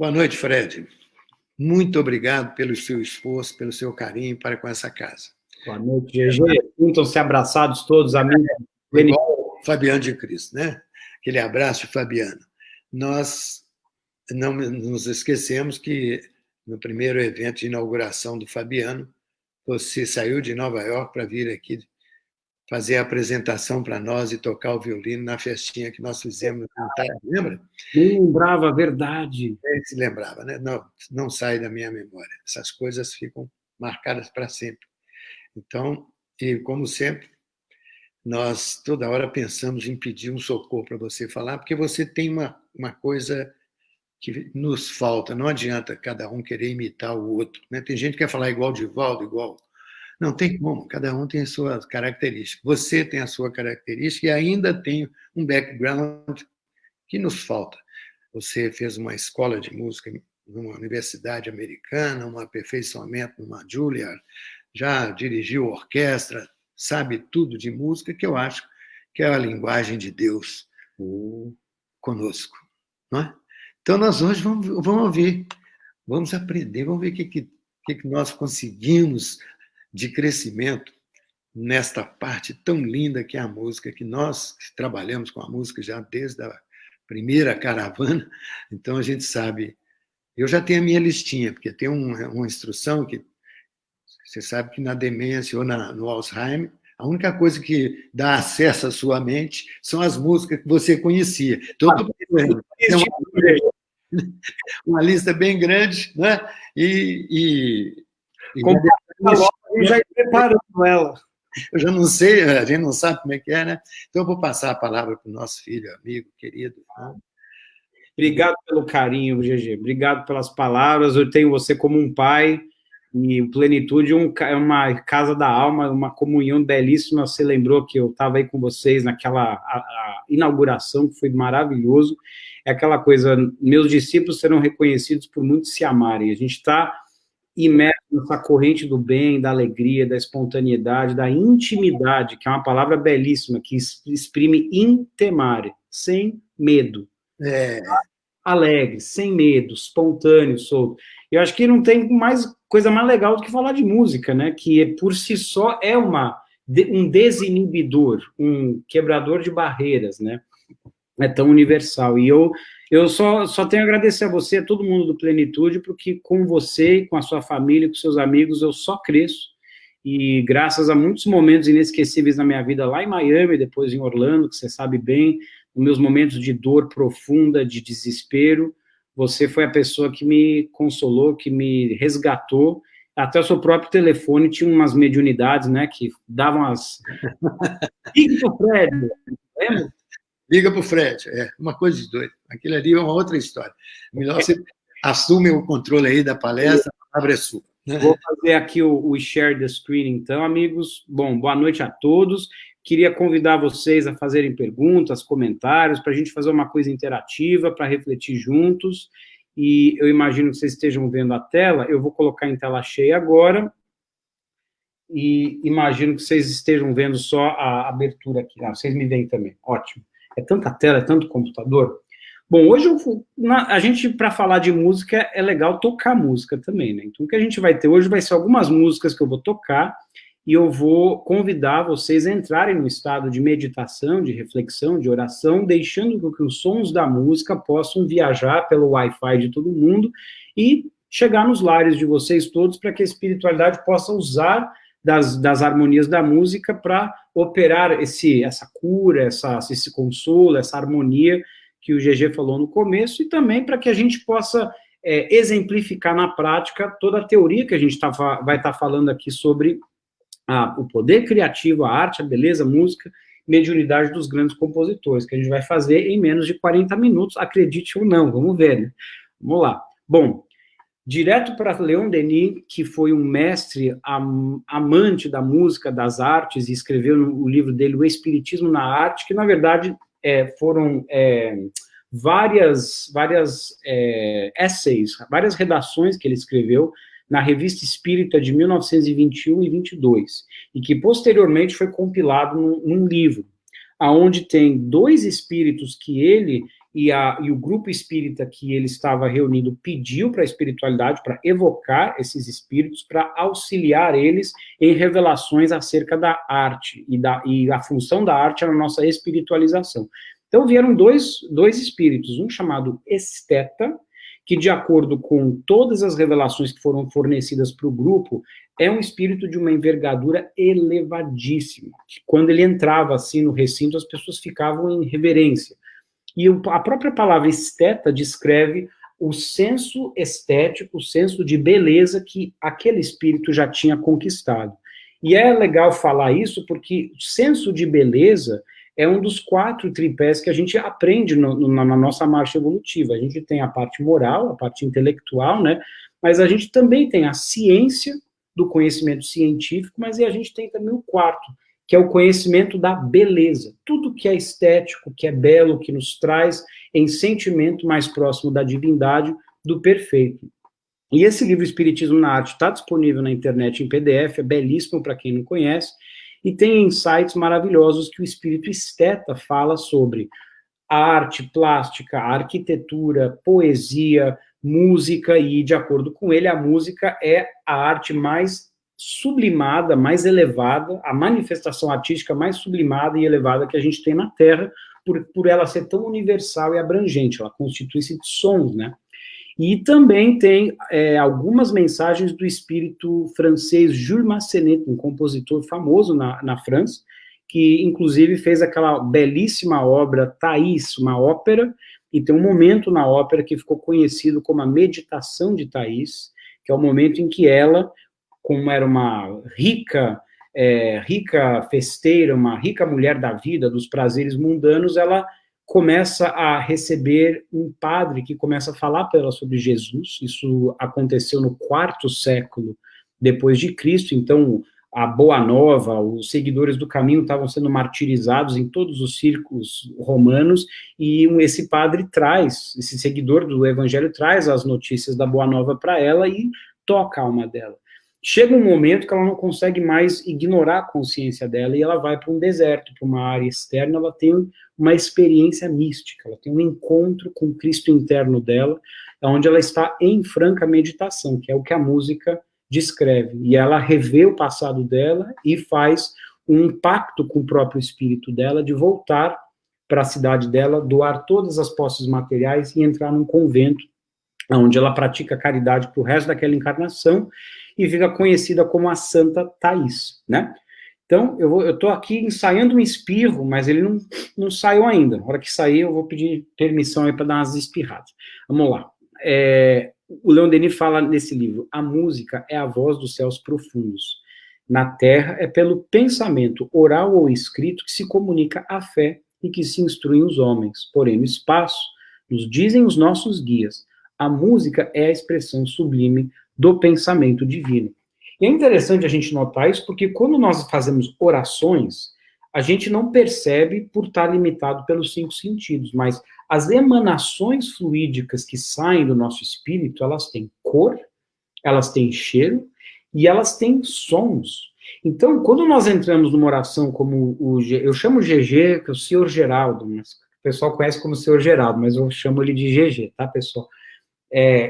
Boa noite, Fred. Muito obrigado pelo seu esforço, pelo seu carinho para com essa casa. Boa noite, GG. Sintam-se abraçados todos, amigos. Igual Fabiano de Cristo, né? Aquele abraço de Fabiano. Nós não nos esquecemos que no primeiro evento de inauguração do Fabiano, você saiu de Nova York para vir aqui fazer a apresentação para nós e tocar o violino na festinha que nós fizemos. Lembra? Nem lembrava a verdade. Ele se lembrava, né? Não sai da minha memória. Essas coisas ficam marcadas para sempre. Então, e como sempre, nós toda hora pensamos em pedir um socorro para você falar, porque você tem uma coisa que nos falta. Não adianta cada um querer imitar o outro, né? Tem gente que quer falar igual Divaldo, igual... Não tem como, cada um tem a sua característica. Você tem a sua característica e ainda tem um background que nos falta. Você fez uma escola de música numa universidade americana, um aperfeiçoamento numa Juilliard, já dirigiu orquestra, sabe tudo de música, que eu acho que é a linguagem de Deus conosco. Não é? Então, nós hoje vamos ouvir, vamos aprender, vamos ver o que nós conseguimos de crescimento nesta parte tão linda que é a música, que nós trabalhamos com a música já desde a primeira caravana, então a gente sabe. Eu já tenho a minha listinha, porque tem uma instrução que você sabe que na demência ou no Alzheimer, a única coisa que dá acesso à sua mente são as músicas que você conhecia. Então, tem uma lista bem grande, né? Já preparando ela. Eu já não sei, a gente não sabe como é que é, né? Então, eu vou passar a palavra para o nosso filho, amigo, querido. Obrigado pelo carinho, GG. Obrigado pelas palavras. Eu tenho você como um pai, e o Plenitude é uma casa da alma, uma comunhão belíssima. Você lembrou que eu estava aí com vocês naquela a inauguração, que foi maravilhoso. É aquela coisa, meus discípulos serão reconhecidos por muitos se amarem. A gente está imerso nessa corrente do bem, da alegria, da espontaneidade, da intimidade, que é uma palavra belíssima, que exprime intemare, sem medo. Alegre, sem medo, espontâneo, solto. Eu acho que não tem coisa mais legal do que falar de música, né? Que por si só é um desinibidor, um quebrador de barreiras, né? É tão universal. E eu só tenho a agradecer a você, a todo mundo do Plenitude, porque com você, com a sua família, com seus amigos, eu só cresço. E graças a muitos momentos inesquecíveis na minha vida, lá em Miami, depois em Orlando, que você sabe bem, nos meus momentos de dor profunda, de desespero, você foi a pessoa que me consolou, que me resgatou. Até o seu próprio telefone tinha umas mediunidades, né, que davam as... Liga pro Fred, lembra? Liga para o Fred, uma coisa de doido. Aquilo ali é uma outra história. Melhor você assume o controle aí da palestra, a palavra é sua. Vou fazer aqui o share the screen, então, amigos. Bom, boa noite a todos. Queria convidar vocês a fazerem perguntas, comentários, para a gente fazer uma coisa interativa, para refletir juntos. E eu imagino que vocês estejam vendo a tela. Eu vou colocar em tela cheia agora. E imagino que vocês estejam vendo só a abertura aqui. Vocês me veem também. Ótimo. É tanta tela, é tanto computador. Bom, hoje a gente, para falar de música, é legal tocar música também, né? Então, o que a gente vai ter hoje vai ser algumas músicas que eu vou tocar e eu vou convidar vocês a entrarem no estado de meditação, de reflexão, de oração, deixando que os sons da música possam viajar pelo Wi-Fi de todo mundo e chegar nos lares de vocês todos para que a espiritualidade possa usar das harmonias da música para operar essa cura, esse consolo, essa harmonia que o GG falou no começo, e também para que a gente possa exemplificar na prática toda a teoria que a gente vai estar falando aqui sobre o poder criativo, a arte, a beleza, a música, mediunidade dos grandes compositores, que a gente vai fazer em menos de 40 minutos, acredite ou não, vamos ver, né? Vamos lá. Bom, direto para Leon Denis, que foi um mestre amante da música, das artes, e escreveu no livro dele O Espiritismo na Arte, que, na verdade, foram várias essays, várias redações que ele escreveu na Revista Espírita de 1921 e 22, e que, posteriormente, foi compilado num livro, onde tem dois espíritos que ele e o grupo espírita que ele estava reunido pediu para a espiritualidade, para evocar esses espíritos, para auxiliar eles em revelações acerca da arte, e a função da arte era a nossa espiritualização. Então vieram dois espíritos, um chamado Esteta, que de acordo com todas as revelações que foram fornecidas para o grupo, é um espírito de uma envergadura elevadíssima, que quando ele entrava assim no recinto, as pessoas ficavam em reverência. E a própria palavra esteta descreve o senso estético, o senso de beleza que aquele espírito já tinha conquistado. E é legal falar isso porque o senso de beleza é um dos 4 tripés que a gente aprende na nossa marcha evolutiva. A gente tem a parte moral, a parte intelectual, né? Mas a gente também tem a ciência do conhecimento científico, mas a gente tem também o 4º, que é o conhecimento da beleza. Tudo que é estético, que é belo, que nos traz em sentimento mais próximo da divindade, do perfeito. E esse livro Espiritismo na Arte está disponível na internet em PDF, é belíssimo para quem não conhece, e tem insights maravilhosos que o espírito esteta fala sobre a arte plástica, a arquitetura, poesia, música, e de acordo com ele, a música é a arte mais sublimada, mais elevada, a manifestação artística mais sublimada e elevada que a gente tem na Terra, por ela ser tão universal e abrangente, ela constitui-se de sons, né? E também tem algumas mensagens do espírito francês Jules Massenet, um compositor famoso na França, que inclusive fez aquela belíssima obra Thaïs, uma ópera, e tem um momento na ópera que ficou conhecido como a meditação de Thaïs, que é o momento em que ela, como era uma rica festeira, uma rica mulher da vida, dos prazeres mundanos, ela começa a receber um padre que começa a falar para ela sobre Jesus. Isso aconteceu no 4º século depois de Cristo, então a Boa Nova, os seguidores do caminho estavam sendo martirizados em todos os círculos romanos, e esse padre esse seguidor do evangelho traz as notícias da Boa Nova para ela e toca a alma dela. Chega um momento que ela não consegue mais ignorar a consciência dela, e ela vai para um deserto, para uma área externa, ela tem uma experiência mística, ela tem um encontro com o Cristo interno dela, onde ela está em franca meditação, que é o que a música descreve, e ela revê o passado dela e faz um pacto com o próprio espírito dela de voltar para a cidade dela, doar todas as posses materiais e entrar num convento, onde ela pratica caridade para o resto daquela encarnação e fica conhecida como a Santa Thaís, né? Então, eu estou aqui ensaiando um espirro, mas ele não saiu ainda. Na hora que sair, eu vou pedir permissão aí para dar umas espirradas. Vamos lá. O Leon Denis fala nesse livro, a música é a voz dos céus profundos. Na terra é pelo pensamento, oral ou escrito, que se comunica a fé e que se instruem os homens. Porém, no espaço, nos dizem os nossos guias, a música é a expressão sublime do pensamento divino. E é interessante a gente notar isso, porque quando nós fazemos orações, a gente não percebe por estar limitado pelos 5 sentidos, mas as emanações fluídicas que saem do nosso espírito, elas têm cor, elas têm cheiro e elas têm sons. Então, quando nós entramos numa oração como eu chamo GG, que é o Senhor Geraldo, mas o pessoal conhece como Senhor Geraldo, mas eu chamo ele de GG, tá, pessoal?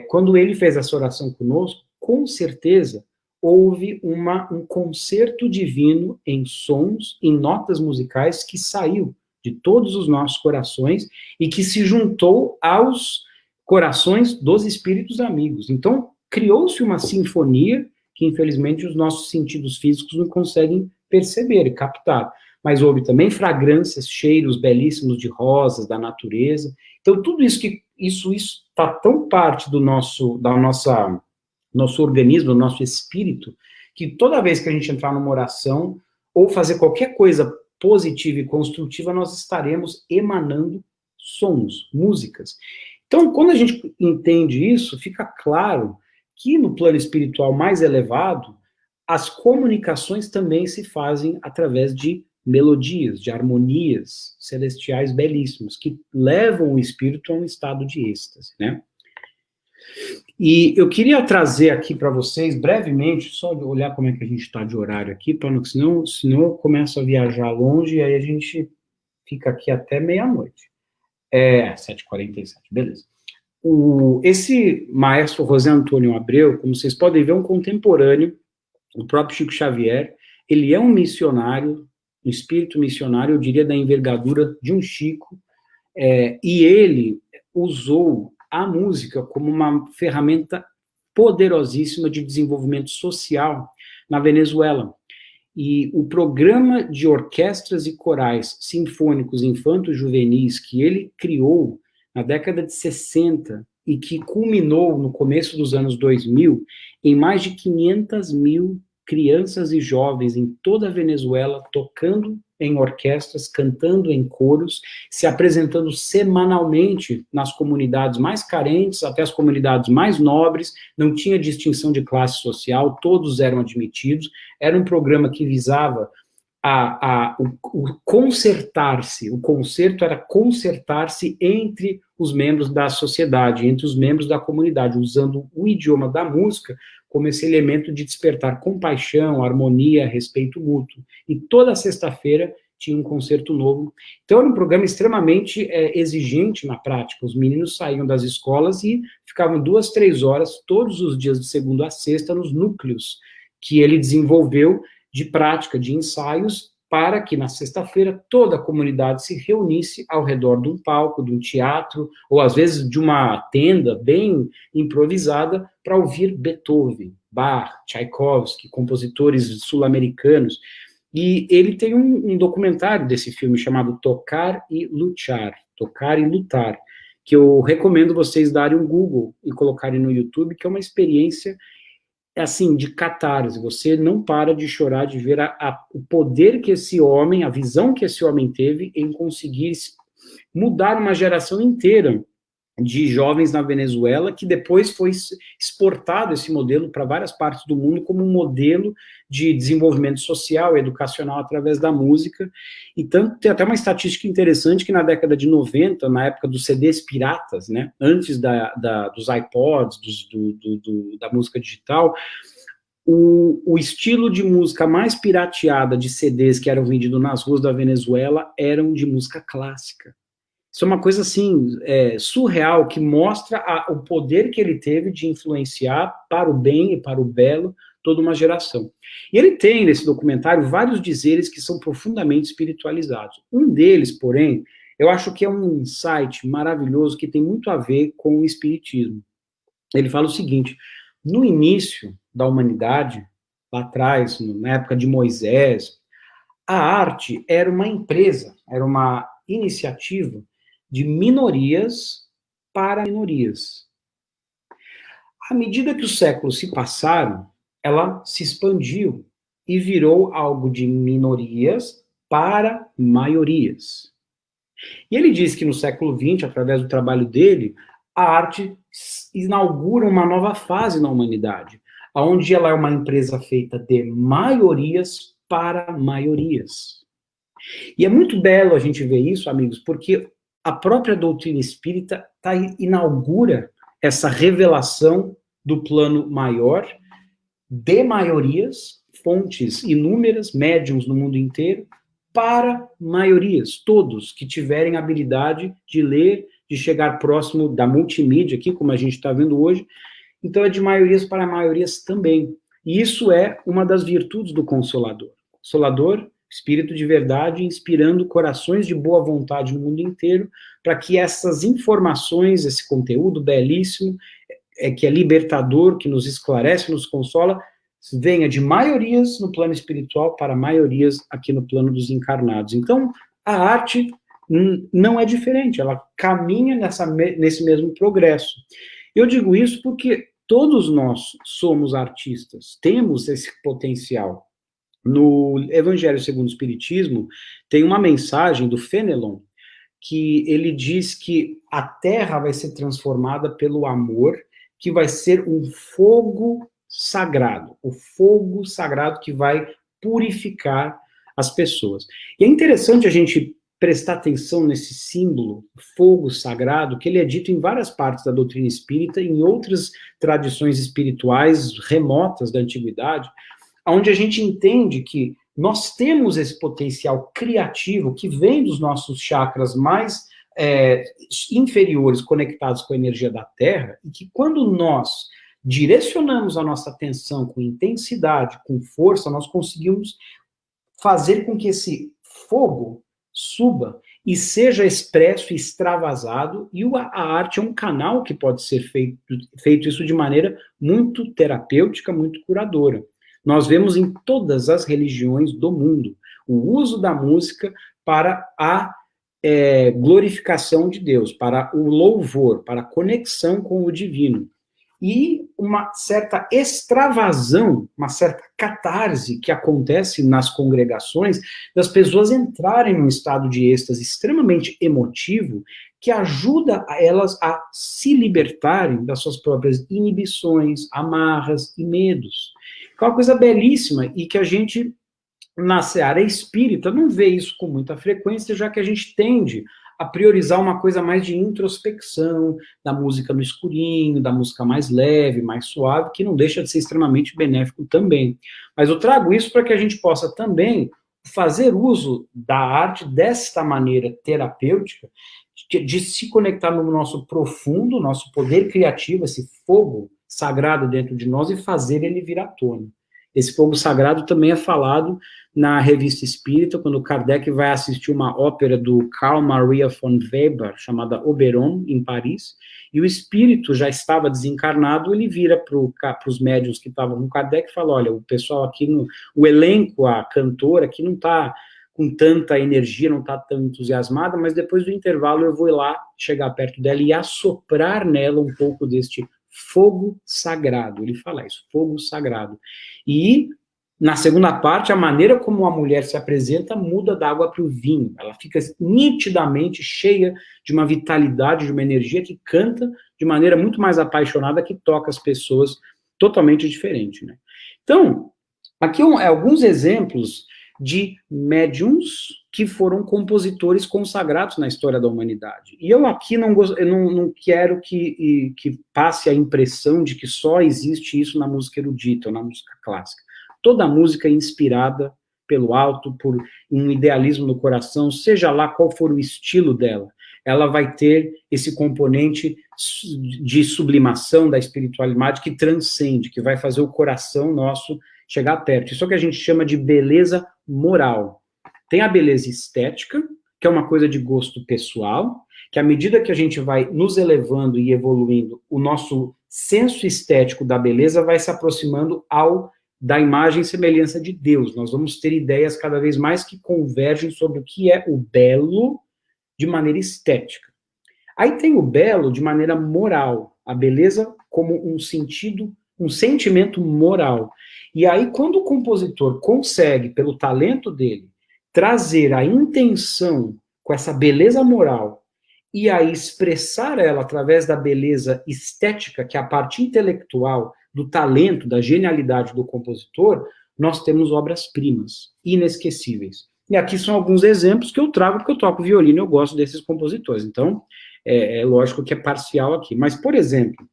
Quando ele fez essa oração conosco, com certeza houve um concerto divino em sons, em notas musicais que saiu de todos os nossos corações e que se juntou aos corações dos espíritos amigos. Então, criou-se uma sinfonia que, infelizmente, os nossos sentidos físicos não conseguem perceber e captar. Mas houve também fragrâncias, cheiros belíssimos de rosas, da natureza. Então, tudo isso isso está tão parte do nosso organismo, do nosso espírito, que toda vez que a gente entrar numa oração ou fazer qualquer coisa positiva e construtiva, nós estaremos emanando sons, músicas. Então, quando a gente entende isso, fica claro que no plano espiritual mais elevado, as comunicações também se fazem através de melodias, de harmonias celestiais belíssimas, que levam o espírito a um estado de êxtase, né? E eu queria trazer aqui para vocês, brevemente, só olhar como é que a gente está de horário aqui, para senão eu começo a viajar longe e aí a gente fica aqui até meia-noite. 7h47, beleza. Esse maestro José Antônio Abreu, como vocês podem ver, é um contemporâneo do próprio Chico Xavier. Ele é um missionário, um espírito missionário, eu diria, da envergadura de um Chico, e ele usou a música como uma ferramenta poderosíssima de desenvolvimento social na Venezuela. E o programa de orquestras e corais sinfônicos infanto-juvenis que ele criou na década de 60 e que culminou no começo dos anos 2000 em mais de 500 mil crianças e jovens em toda a Venezuela tocando em orquestras, cantando em coros, se apresentando semanalmente nas comunidades mais carentes até as comunidades mais nobres, não tinha distinção de classe social, todos eram admitidos, era um programa que visava o concertar-se, o concerto era concertar-se entre os membros da sociedade, entre os membros da comunidade, usando o idioma da música como esse elemento de despertar compaixão, harmonia, respeito mútuo. E toda sexta-feira tinha um concerto novo. Então era um programa extremamente exigente na prática. Os meninos saíam das escolas e ficavam 2, 3 horas todos os dias de segunda a sexta nos núcleos que ele desenvolveu de prática, de ensaios, para que na sexta-feira toda a comunidade se reunisse ao redor de um palco, de um teatro, ou às vezes de uma tenda bem improvisada, para ouvir Beethoven, Bach, Tchaikovsky, compositores sul-americanos. E ele tem um documentário desse filme chamado Tocar e Lutar, que eu recomendo vocês darem um Google e colocarem no YouTube, que é uma experiência assim, de catarse, você não para de chorar, de ver o poder que esse homem, a visão que esse homem teve em conseguir mudar uma geração inteira de jovens na Venezuela, que depois foi exportado esse modelo para várias partes do mundo como um modelo de desenvolvimento social e educacional através da música. Então, tem até uma estatística interessante que na década de 90, na época dos CDs piratas, né, antes dos iPods, da música digital, o estilo de música mais pirateada de CDs que eram vendidos nas ruas da Venezuela eram de música clássica. Isso é uma coisa, assim, surreal, que mostra o poder que ele teve de influenciar para o bem e para o belo toda uma geração. E ele tem, nesse documentário, vários dizeres que são profundamente espiritualizados. Um deles, porém, eu acho que é um insight maravilhoso que tem muito a ver com o espiritismo. Ele fala o seguinte: no início da humanidade, lá atrás, na época de Moisés, a arte era uma empresa, era uma iniciativa de minorias para minorias. À medida que os séculos se passaram, ela se expandiu e virou algo de minorias para maiorias. E ele diz que no século XX, através do trabalho dele, a arte inaugura uma nova fase na humanidade, onde ela é uma empresa feita de maiorias para maiorias. E é muito belo a gente ver isso, amigos, porque a própria doutrina espírita inaugura essa revelação do plano maior, de maiorias, fontes inúmeras, médiums no mundo inteiro, para maiorias, todos que tiverem habilidade de ler, de chegar próximo da multimídia, aqui, como a gente está vendo hoje. Então é de maiorias para maiorias também. E isso é uma das virtudes do Consolador. Consolador, espírito de verdade, inspirando corações de boa vontade no mundo inteiro, para que essas informações, esse conteúdo belíssimo, que é libertador, que nos esclarece, nos consola, venha de maiorias no plano espiritual para maiorias aqui no plano dos encarnados. Então, a arte não é diferente, ela caminha nesse mesmo progresso. Eu digo isso porque todos nós somos artistas, temos esse potencial. No Evangelho segundo o Espiritismo, tem uma mensagem do Fenelon, que ele diz que a Terra vai ser transformada pelo amor, que vai ser um fogo sagrado, o fogo sagrado que vai purificar as pessoas. E é interessante a gente prestar atenção nesse símbolo, fogo sagrado, que ele é dito em várias partes da doutrina espírita, em outras tradições espirituais remotas da antiguidade, onde a gente entende que nós temos esse potencial criativo que vem dos nossos chakras mais inferiores conectados com a energia da Terra, e que quando nós direcionamos a nossa atenção com intensidade, com força, nós conseguimos fazer com que esse fogo suba e seja expresso e extravasado, e a arte é um canal que pode ser feito isso de maneira muito terapêutica, muito curadora. Nós vemos em todas as religiões do mundo o uso da música para a glorificação de Deus, para o louvor, para a conexão com o divino. E uma certa extravasão, uma certa catarse que acontece nas congregações, das pessoas entrarem num estado de êxtase extremamente emotivo, que ajuda elas a se libertarem das suas próprias inibições, amarras e medos. Que é uma coisa belíssima e que a gente, na seara espírita, não vê isso com muita frequência, já que a gente tende a priorizar uma coisa mais de introspecção, da música no escurinho, da música mais leve, mais suave, que não deixa de ser extremamente benéfico também. Mas eu trago isso para que a gente possa também fazer uso da arte desta maneira terapêutica, de se conectar no nosso profundo, nosso poder criativo, esse fogo sagrado dentro de nós, e fazer ele vir à tona. Esse fogo sagrado também é falado na Revista Espírita, quando Kardec vai assistir uma ópera do Carl Maria von Weber, chamada Oberon, em Paris, e o espírito já estava desencarnado, ele vira para os médiuns que estavam com Kardec e fala, olha, o pessoal aqui, o elenco, a cantora aqui não está com tanta energia, não está tão entusiasmada, mas depois do intervalo eu vou lá, chegar perto dela e assoprar nela um pouco deste fogo sagrado. Ele fala isso, fogo sagrado. E, na segunda parte, a maneira como a mulher se apresenta muda da água para o vinho. Ela fica nitidamente cheia de uma vitalidade, de uma energia que canta de maneira muito mais apaixonada, que toca as pessoas totalmente diferente, né? Então, aqui alguns exemplos de médiums que foram compositores consagrados na história da humanidade. E eu aqui eu não quero que passe a impressão de que só existe isso na música erudita ou na música clássica. Toda música é inspirada pelo alto, por um idealismo no coração, seja lá qual for o estilo dela, ela vai ter esse componente de sublimação da espiritualidade que transcende, que vai fazer o coração nosso chegar perto. Isso é o que a gente chama de beleza moral. Tem a beleza estética, que é uma coisa de gosto pessoal, que à medida que a gente vai nos elevando e evoluindo, o nosso senso estético da beleza vai se aproximando da imagem e semelhança de Deus. Nós vamos ter ideias cada vez mais que convergem sobre o que é o belo de maneira estética. Aí tem o belo de maneira moral, a beleza como um sentido, um sentimento moral. E aí, quando o compositor consegue, pelo talento dele, trazer a intenção com essa beleza moral e aí expressar ela através da beleza estética, que é a parte intelectual do talento, da genialidade do compositor, nós temos obras-primas inesquecíveis. E aqui são alguns exemplos que eu trago, porque eu toco violino e eu gosto desses compositores. Então, é lógico que é parcial aqui. Mas, por exemplo,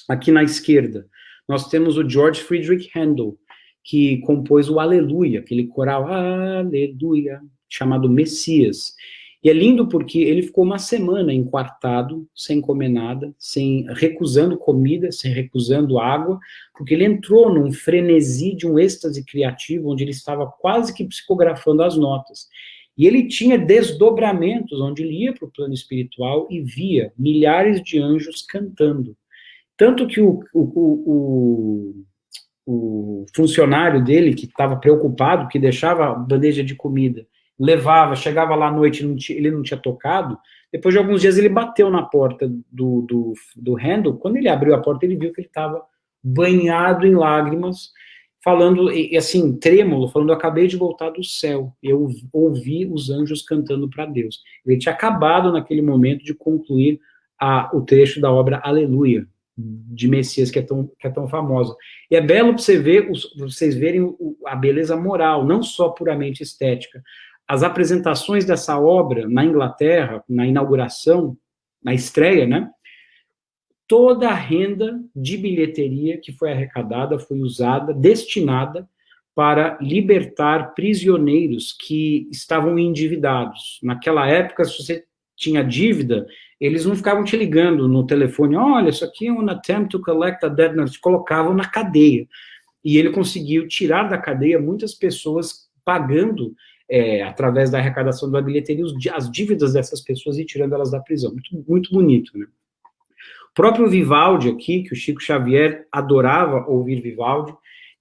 aqui na esquerda, nós temos o George Friedrich Handel, que compôs o Aleluia, aquele coral Aleluia, chamado Messias. E é lindo porque ele ficou uma semana enquartado, sem comer nada, recusando comida, sem recusando água, porque ele entrou num frenesi de um êxtase criativo, onde ele estava quase que psicografando as notas. E ele tinha desdobramentos, onde ele ia para o plano espiritual e via milhares de anjos cantando. Tanto que o funcionário dele, que estava preocupado, que deixava a bandeja de comida, chegava lá à noite, ele não tinha tocado, depois de alguns dias ele bateu na porta do Handel, quando ele abriu a porta, ele viu que ele estava banhado em lágrimas, falando, assim, trêmulo, falando, eu acabei de voltar do céu, eu ouvi os anjos cantando para Deus. Ele tinha acabado naquele momento de concluir o trecho da obra Aleluia, de Messias, que é tão famosa. E é belo para vocês verem a beleza moral, não só puramente estética. As apresentações dessa obra na Inglaterra, na inauguração, na estreia, né? Toda a renda de bilheteria que foi arrecadada foi usada, destinada para libertar prisioneiros que estavam endividados. Naquela época, se você tinha dívida, eles não ficavam te ligando no telefone, olha, isso aqui é um attempt to collect a debt, não, eles te colocavam na cadeia. E ele conseguiu tirar da cadeia muitas pessoas pagando, através da arrecadação da bilheteria, as dívidas dessas pessoas e tirando elas da prisão. Muito, muito bonito, né? O próprio Vivaldi aqui, que o Chico Xavier adorava ouvir Vivaldi,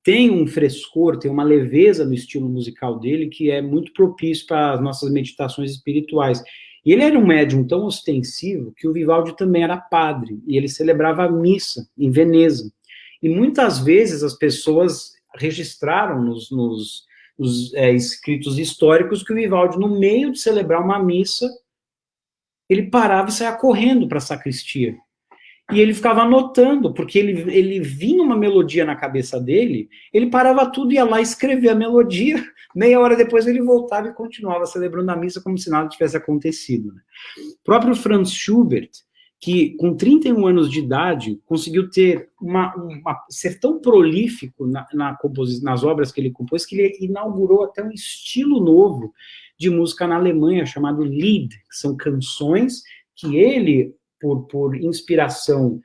tem um frescor, tem uma leveza no estilo musical dele que é muito propício para as nossas meditações espirituais. E ele era um médium tão ostensivo que o Vivaldi também era padre, e ele celebrava a missa em Veneza. E muitas vezes as pessoas registraram nos escritos históricos que o Vivaldi, no meio de celebrar uma missa, ele parava e saía correndo para a sacristia. E ele ficava anotando, porque ele vinha uma melodia na cabeça dele, ele parava tudo, ia lá escrever a melodia, meia hora depois ele voltava e continuava celebrando a missa como se nada tivesse acontecido. Né? O próprio Franz Schubert, que com 31 anos de idade, conseguiu ter ser tão prolífico nas obras que ele compôs, que ele inaugurou até um estilo novo de música na Alemanha, chamado Lied, que são canções que ele, por inspiração,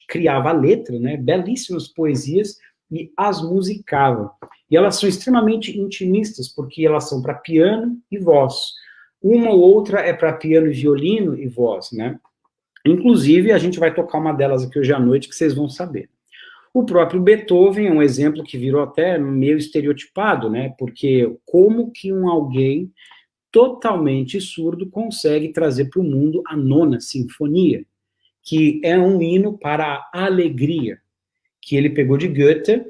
criava a letra, né, belíssimas poesias, e as musicava. E elas são extremamente intimistas, porque elas são para piano e voz. Uma ou outra é para piano e violino e voz, né? Inclusive, a gente vai tocar uma delas aqui hoje à noite, que vocês vão saber. O próprio Beethoven é um exemplo que virou até meio estereotipado, né? Porque como que alguém totalmente surdo consegue trazer para o mundo a Nona Sinfonia, que é um hino para a alegria, que ele pegou de Goethe,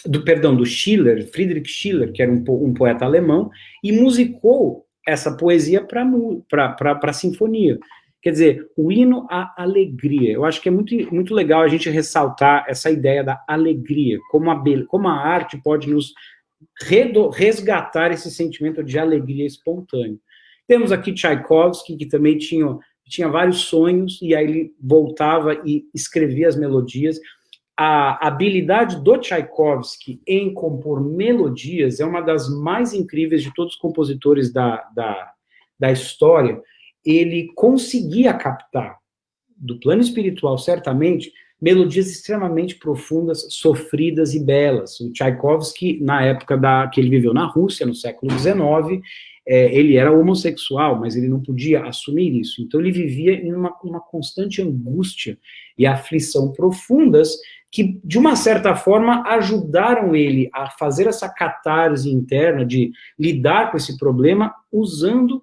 do Schiller, Friedrich Schiller, que era um poeta alemão, e musicou essa poesia para a sinfonia. Quer dizer, o hino à alegria. Eu acho que é muito, muito legal a gente ressaltar essa ideia da alegria, como a arte pode nos resgatar esse sentimento de alegria espontânea. Temos aqui Tchaikovsky, que também tinha vários sonhos, e aí ele voltava e escrevia as melodias. A habilidade do Tchaikovsky em compor melodias é uma das mais incríveis de todos os compositores da história. Ele conseguia captar, do plano espiritual, certamente, melodias extremamente profundas, sofridas e belas. O Tchaikovsky, na época que ele viveu na Rússia, no século XIX, ele era homossexual, mas ele não podia assumir isso. Então, ele vivia em uma constante angústia e aflição profundas que, de uma certa forma, ajudaram ele a fazer essa catarse interna de lidar com esse problema usando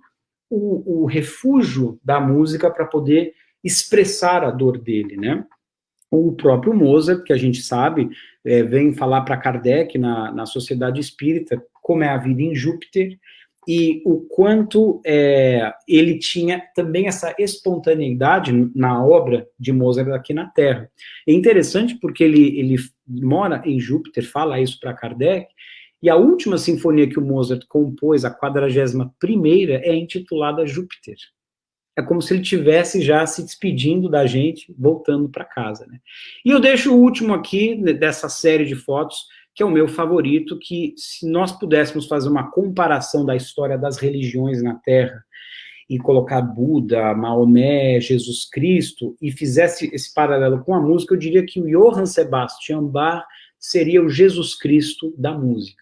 o refúgio da música para poder expressar a dor dele, né? O próprio Mozart, que a gente sabe, vem falar para Kardec na Sociedade Espírita como é a vida em Júpiter, e o quanto ele tinha também essa espontaneidade na obra de Mozart aqui na Terra. É interessante porque ele mora em Júpiter, fala isso para Kardec, e a última sinfonia que o Mozart compôs, a 41ª, é intitulada Júpiter. É como se ele estivesse já se despedindo da gente, voltando para casa, né? E eu deixo o último aqui, dessa série de fotos, que é o meu favorito, que se nós pudéssemos fazer uma comparação da história das religiões na Terra, e colocar Buda, Maomé, Jesus Cristo, e fizesse esse paralelo com a música, eu diria que o Johann Sebastian Bach seria o Jesus Cristo da música.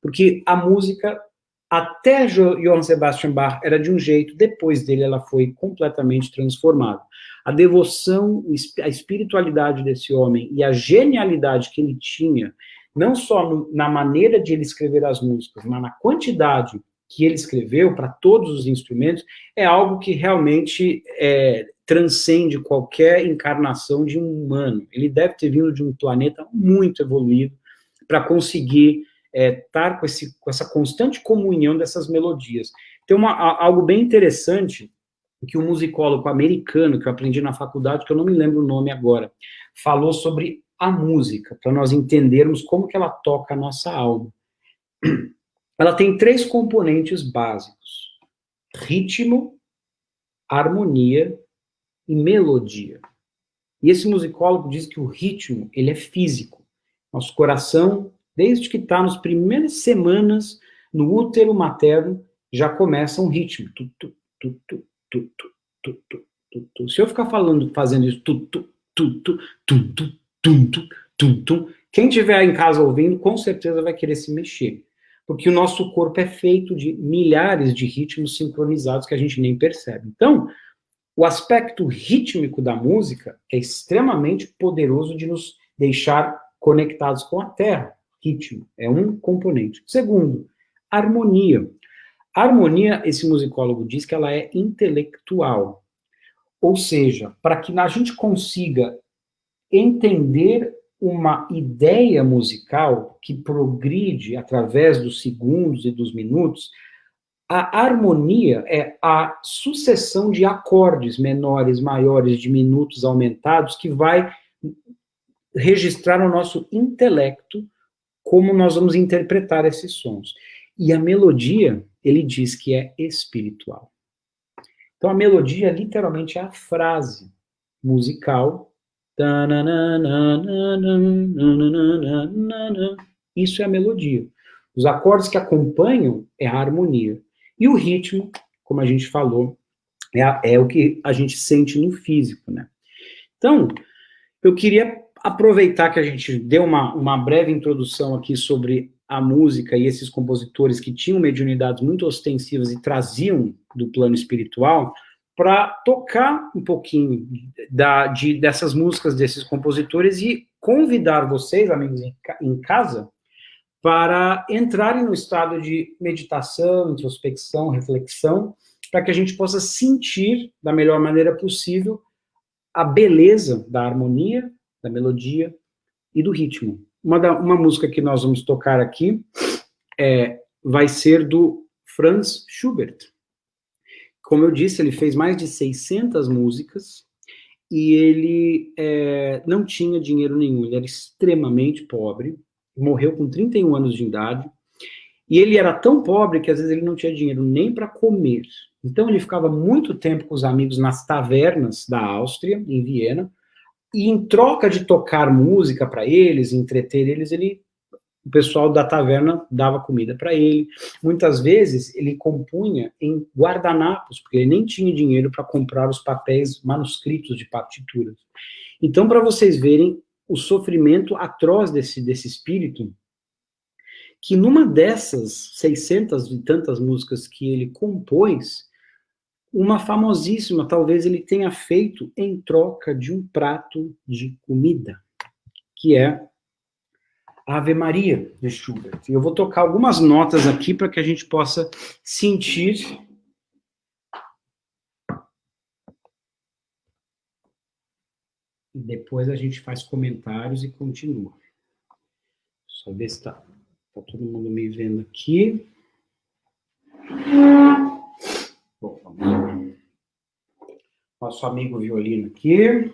Porque a música, até Johann Sebastian Bach, era de um jeito, depois dele ela foi completamente transformada. A devoção, a espiritualidade desse homem e a genialidade que ele tinha, não só na maneira de ele escrever as músicas, mas na quantidade que ele escreveu para todos os instrumentos, é algo que realmente transcende qualquer encarnação de um humano. Ele deve ter vindo de um planeta muito evoluído para conseguir estar com essa constante comunhão dessas melodias. Tem algo bem interessante que um musicólogo americano, que eu aprendi na faculdade, que eu não me lembro o nome agora, falou sobre a música, para nós entendermos como que ela toca a nossa alma. Ela tem 3 componentes básicos: ritmo, harmonia e melodia. E esse musicólogo diz que o ritmo, ele é físico. Nosso coração, desde que está nas primeiras semanas no útero materno, já começa um ritmo. Tu, tu, tu, tu, tu, tu, tu, tu, tu, tu. Se eu ficar fazendo isso, tu, tu, tu, tu, tu, tu, tu, tu, tu, tu, quem estiver em casa ouvindo, com certeza vai querer se mexer. Porque o nosso corpo é feito de milhares de ritmos sincronizados que a gente nem percebe. Então, o aspecto rítmico da música é extremamente poderoso de nos deixar conectados com a Terra. Ritmo é um componente. Segundo, harmonia. A harmonia, esse musicólogo diz que ela é intelectual. Ou seja, para que a gente consiga entender uma ideia musical que progride através dos segundos e dos minutos, a harmonia é a sucessão de acordes menores, maiores, diminutos, aumentados, que vai registrar no nosso intelecto como nós vamos interpretar esses sons. E a melodia, ele diz que é espiritual. Então, a melodia, literalmente, é a frase musical. Isso é a melodia. Os acordes que acompanham é a harmonia. E o ritmo, como a gente falou, é o que a gente sente no físico, né? Então, eu queria aproveitar que a gente deu uma breve introdução aqui sobre a música e esses compositores que tinham mediunidades muito ostensivas e traziam do plano espiritual, para tocar um pouquinho dessas músicas desses compositores e convidar vocês, amigos em casa, para entrarem no estado de meditação, introspecção, reflexão, para que a gente possa sentir da melhor maneira possível a beleza da harmonia, da melodia e do ritmo. Uma música que nós vamos tocar aqui vai ser do Franz Schubert. Como eu disse, ele fez mais de 600 músicas e ele não tinha dinheiro nenhum, ele era extremamente pobre, morreu com 31 anos de idade, e ele era tão pobre que às vezes ele não tinha dinheiro nem para comer. Então ele ficava muito tempo com os amigos nas tavernas da Áustria, em Viena, e em troca de tocar música para eles, entreter eles, o pessoal da taverna dava comida para ele. Muitas vezes ele compunha em guardanapos, porque ele nem tinha dinheiro para comprar os papéis manuscritos de partituras. Então, para vocês verem o sofrimento atroz desse espírito, que numa dessas 600 e tantas músicas que ele compôs, uma famosíssima, talvez ele tenha feito em troca de um prato de comida, que é Ave Maria, de Schubert. Eu vou tocar algumas notas aqui para que a gente possa sentir. E depois a gente faz comentários e continua. Só ver se tá todo mundo me vendo aqui. Bom, vamos lá. Nosso amigo violino aqui.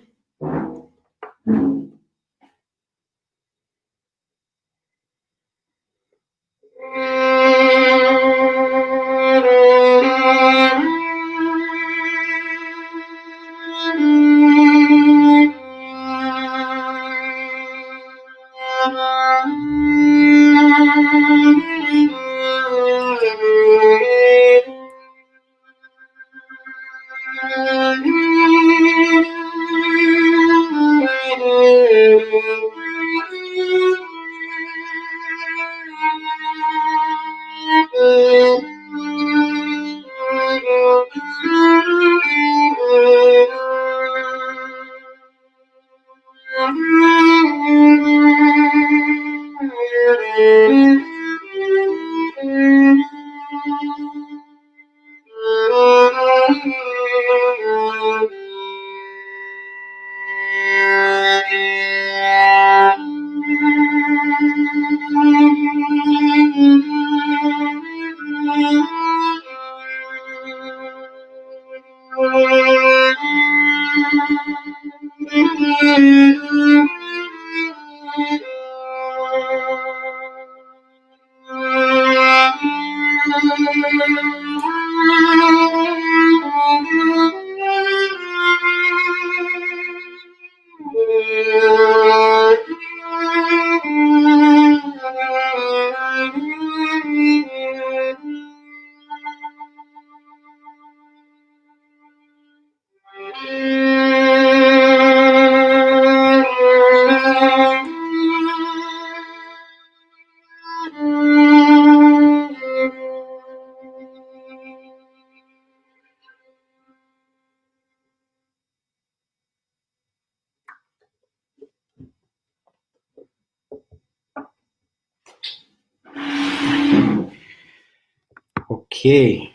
Ok.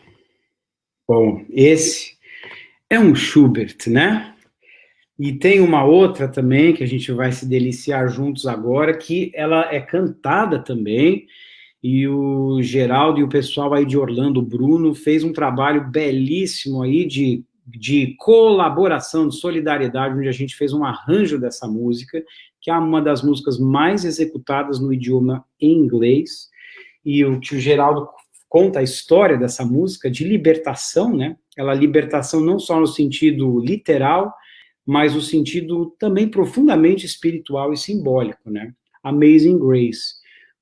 Bom, esse é um Schubert, né? E tem uma outra também, que a gente vai se deliciar juntos agora, que ela é cantada também, e o Geraldo e o pessoal aí de Orlando, o Bruno, fez um trabalho belíssimo aí de colaboração, de solidariedade, onde a gente fez um arranjo dessa música, que é uma das músicas mais executadas no idioma em inglês, e o tio Geraldo conta a história dessa música de libertação, né? Ela libertação não só no sentido literal, mas o sentido também profundamente espiritual e simbólico, né? Amazing Grace,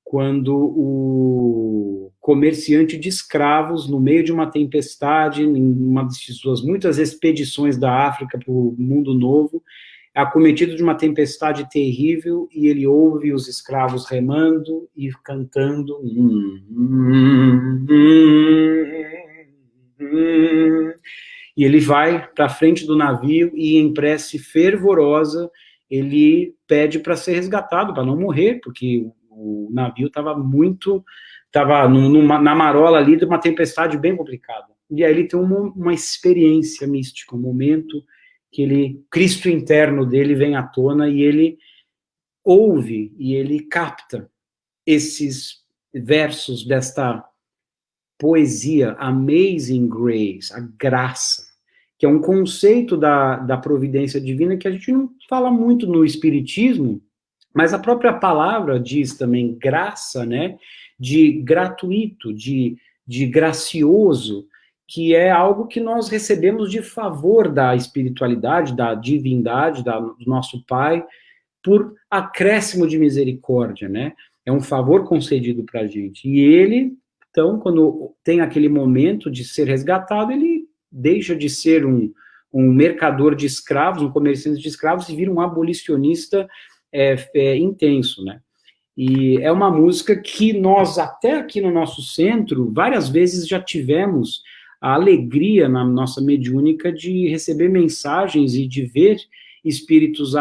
quando o comerciante de escravos, no meio de uma tempestade, em uma de suas muitas expedições da África para o mundo novo, é acometido de uma tempestade terrível e ele ouve os escravos remando e cantando. E ele vai para frente do navio e, em prece fervorosa, ele pede para ser resgatado, para não morrer, porque o navio estava na marola ali de uma tempestade bem complicada. E aí ele tem uma experiência mística, um momento que Cristo interno dele vem à tona e ele ouve e ele capta esses versos desta poesia, Amazing Grace, a graça, que é um conceito da providência divina que a gente não fala muito no espiritismo, mas a própria palavra diz também graça, né, de gratuito, de gracioso, que é algo que nós recebemos de favor da espiritualidade, da divindade, do nosso Pai, por acréscimo de misericórdia, né? É um favor concedido para a gente. E ele, então, quando tem aquele momento de ser resgatado, ele deixa de ser um mercador de escravos, um comerciante de escravos, e vira um abolicionista intenso, né? E é uma música que nós, até aqui no nosso centro, várias vezes já tivemos a alegria na nossa mediúnica de receber mensagens e de ver espíritos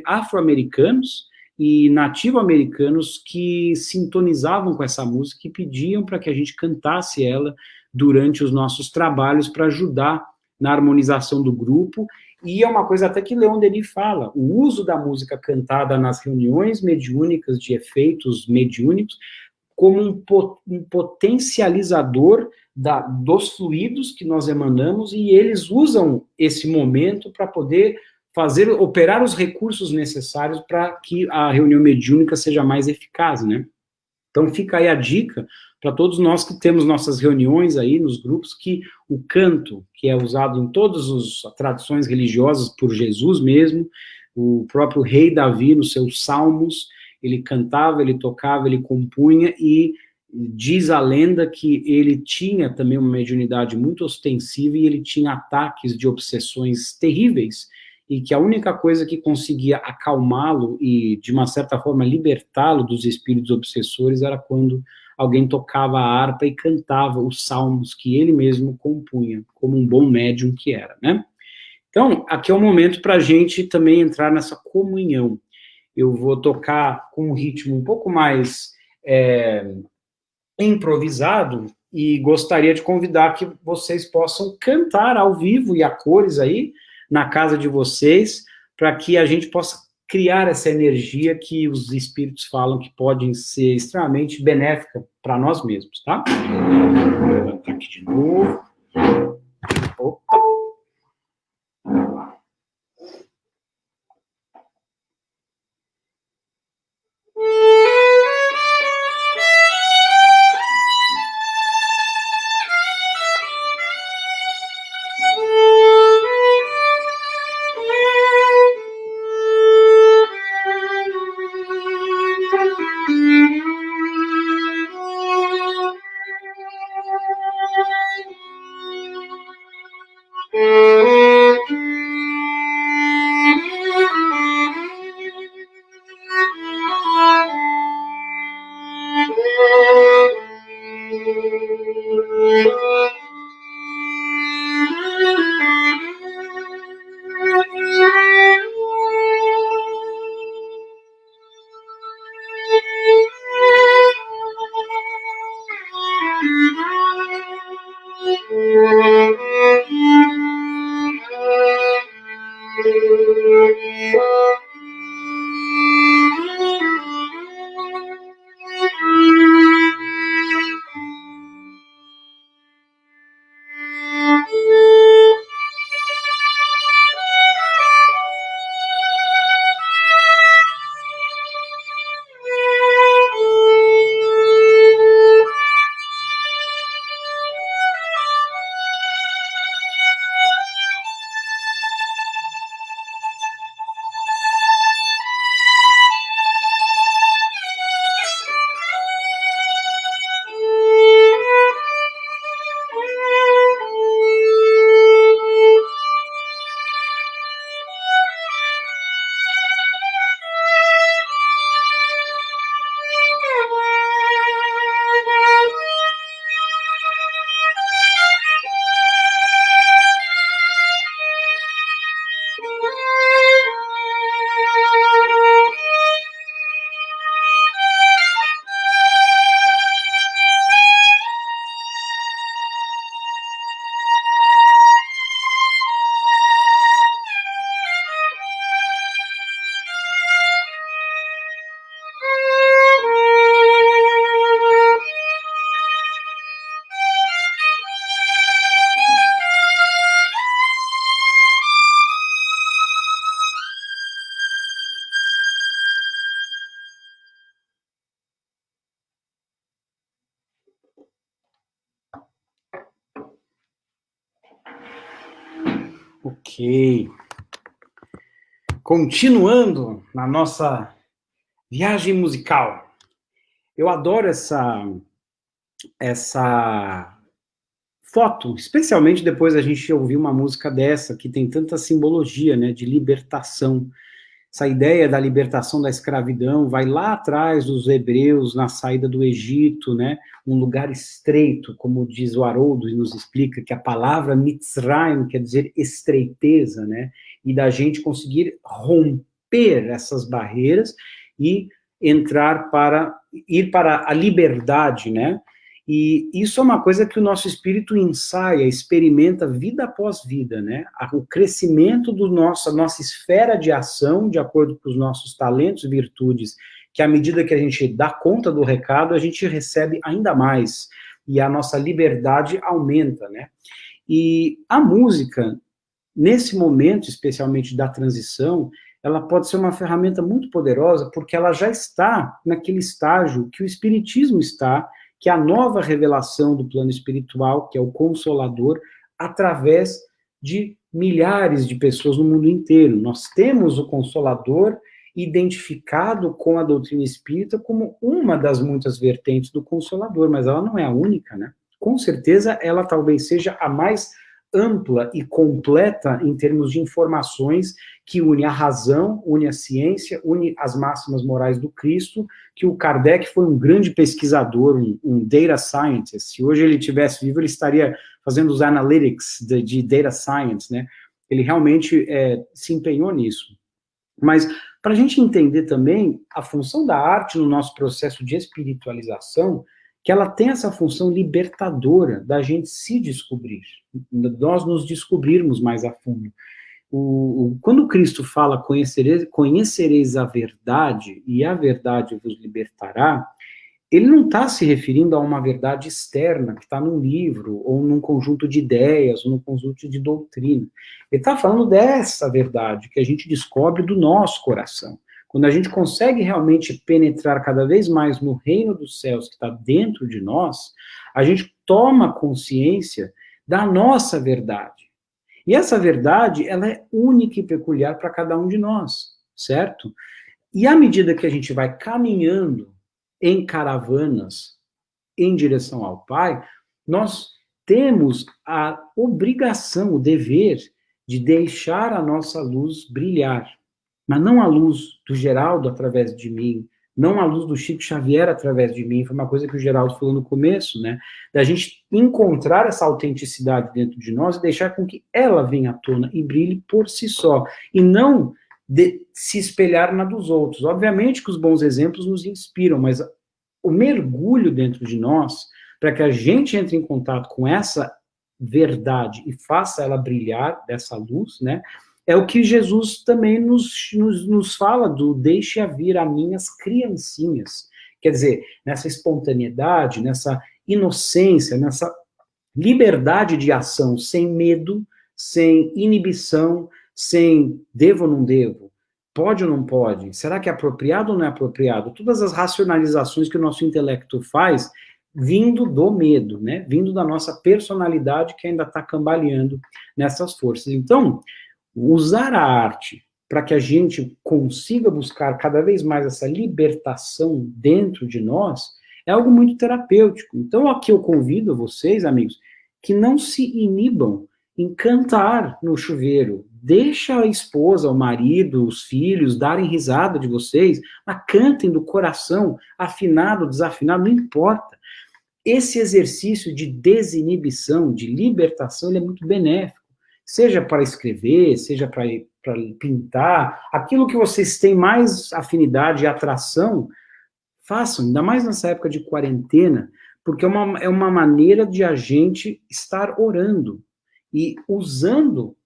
afro-americanos e nativo-americanos que sintonizavam com essa música e pediam para que a gente cantasse ela durante os nossos trabalhos para ajudar na harmonização do grupo. E é uma coisa até que Leon Denis fala, o uso da música cantada nas reuniões mediúnicas de efeitos mediúnicos como um potencializador dos fluidos que nós emanamos, e eles usam esse momento para poder operar os recursos necessários para que a reunião mediúnica seja mais eficaz, né? Então fica aí a dica para todos nós que temos nossas reuniões aí nos grupos, que o canto, que é usado em todas as tradições religiosas por Jesus mesmo, o próprio rei Davi, nos seus salmos, ele cantava, ele tocava, ele compunha, e diz a lenda que ele tinha também uma mediunidade muito ostensiva e ele tinha ataques de obsessões terríveis, e que a única coisa que conseguia acalmá-lo e, de uma certa forma, libertá-lo dos espíritos obsessores era quando alguém tocava a harpa e cantava os salmos que ele mesmo compunha, como um bom médium que era, né? Então, aqui é o momento para a gente também entrar nessa comunhão. Eu vou tocar com um ritmo um pouco mais improvisado e gostaria de convidar que vocês possam cantar ao vivo e a cores aí, na casa de vocês, para que a gente possa criar essa energia que os espíritos falam que pode ser extremamente benéfica para nós mesmos, tá? Vou levantar aqui de novo. Opa! Ok. Continuando na nossa viagem musical. Eu adoro essa foto, especialmente depois a gente ouvir uma música dessa, que tem tanta simbologia, né, de libertação. Essa ideia da libertação da escravidão vai lá atrás dos hebreus, na saída do Egito, né, um lugar estreito, como diz o Haroldo e nos explica, que a palavra Mitzrayim quer dizer estreiteza, né, e da gente conseguir romper essas barreiras e ir para a liberdade, né, e isso é uma coisa que o nosso espírito ensaia, experimenta vida após vida, né? O crescimento nossa esfera de ação, de acordo com os nossos talentos e virtudes, que à medida que a gente dá conta do recado, a gente recebe ainda mais, e a nossa liberdade aumenta, né? E a música, nesse momento, especialmente da transição, ela pode ser uma ferramenta muito poderosa, porque ela já está naquele estágio que o Espiritismo está, que é a nova revelação do plano espiritual, que é o Consolador, através de milhares de pessoas no mundo inteiro. Nós temos o Consolador identificado com a doutrina espírita como uma das muitas vertentes do Consolador, mas ela não é a única, né? Com certeza, ela talvez seja a mais ampla e completa em termos de informações, que une a razão, une a ciência, une as máximas morais do Cristo, que o Kardec foi um grande pesquisador, um data scientist. Se hoje ele estivesse vivo, ele estaria fazendo os analytics de data science, né? Ele realmente se empenhou nisso. Mas, para a gente entender também a função da arte no nosso processo de espiritualização, que ela tem essa função libertadora da gente se descobrir, nós nos descobrirmos mais a fundo. Quando Cristo fala, conhecereis a verdade, e a verdade vos libertará, ele não está se referindo a uma verdade externa, que está num livro, ou num conjunto de ideias, ou num conjunto de doutrina. Ele está falando dessa verdade, que a gente descobre do nosso coração. Quando a gente consegue realmente penetrar cada vez mais no reino dos céus que está dentro de nós, a gente toma consciência da nossa verdade. E essa verdade, ela é única e peculiar para cada um de nós, certo? E à medida que a gente vai caminhando em caravanas em direção ao Pai, nós temos a obrigação, o dever de deixar a nossa luz brilhar. Mas não a luz do Geraldo através de mim, não a luz do Chico Xavier através de mim, foi uma coisa que o Geraldo falou no começo, né? Da gente encontrar essa autenticidade dentro de nós e deixar com que ela venha à tona e brilhe por si só, e não se espelhar na dos outros. Obviamente que os bons exemplos nos inspiram, mas o mergulho dentro de nós, para que a gente entre em contato com essa verdade e faça ela brilhar dessa luz, né? É o que Jesus também nos fala do deixe vir a minhas criancinhas. Quer dizer, nessa espontaneidade, nessa inocência, nessa liberdade de ação, sem medo, sem inibição, sem devo ou não devo, pode ou não pode, será que é apropriado ou não é apropriado? Todas as racionalizações que o nosso intelecto faz, vindo do medo, né? Vindo da nossa personalidade que ainda está cambaleando nessas forças. Então, usar a arte para que a gente consiga buscar cada vez mais essa libertação dentro de nós é algo muito terapêutico. Então, aqui eu convido vocês, amigos, que não se inibam em cantar no chuveiro. Deixa a esposa, o marido, os filhos darem risada de vocês, mas cantem do coração, afinado, desafinado, não importa. Esse exercício de desinibição, de libertação, ele é muito benéfico. Seja para escrever, seja para pintar, aquilo que vocês têm mais afinidade e atração, façam, ainda mais nessa época de quarentena, porque é uma maneira de a gente estar orando e usando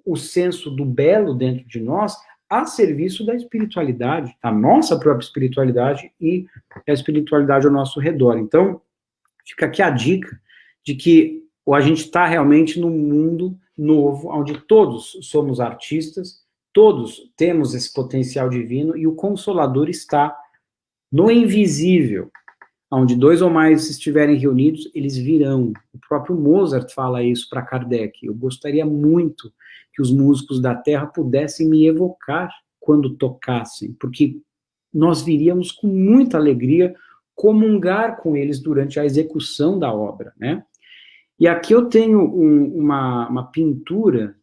o senso do belo dentro de nós a serviço da espiritualidade, da nossa própria espiritualidade e a espiritualidade ao nosso redor. Então, fica aqui a dica de que a gente está realmente num mundo novo, onde todos somos artistas, todos temos esse potencial divino, e o Consolador está no invisível, onde 2 ou mais estiverem reunidos, eles virão. O próprio Mozart fala isso para Kardec. Eu gostaria muito que os músicos da Terra pudessem me evocar quando tocassem, porque nós viríamos com muita alegria comungar com eles durante a execução da obra, né? E aqui eu tenho uma pintura,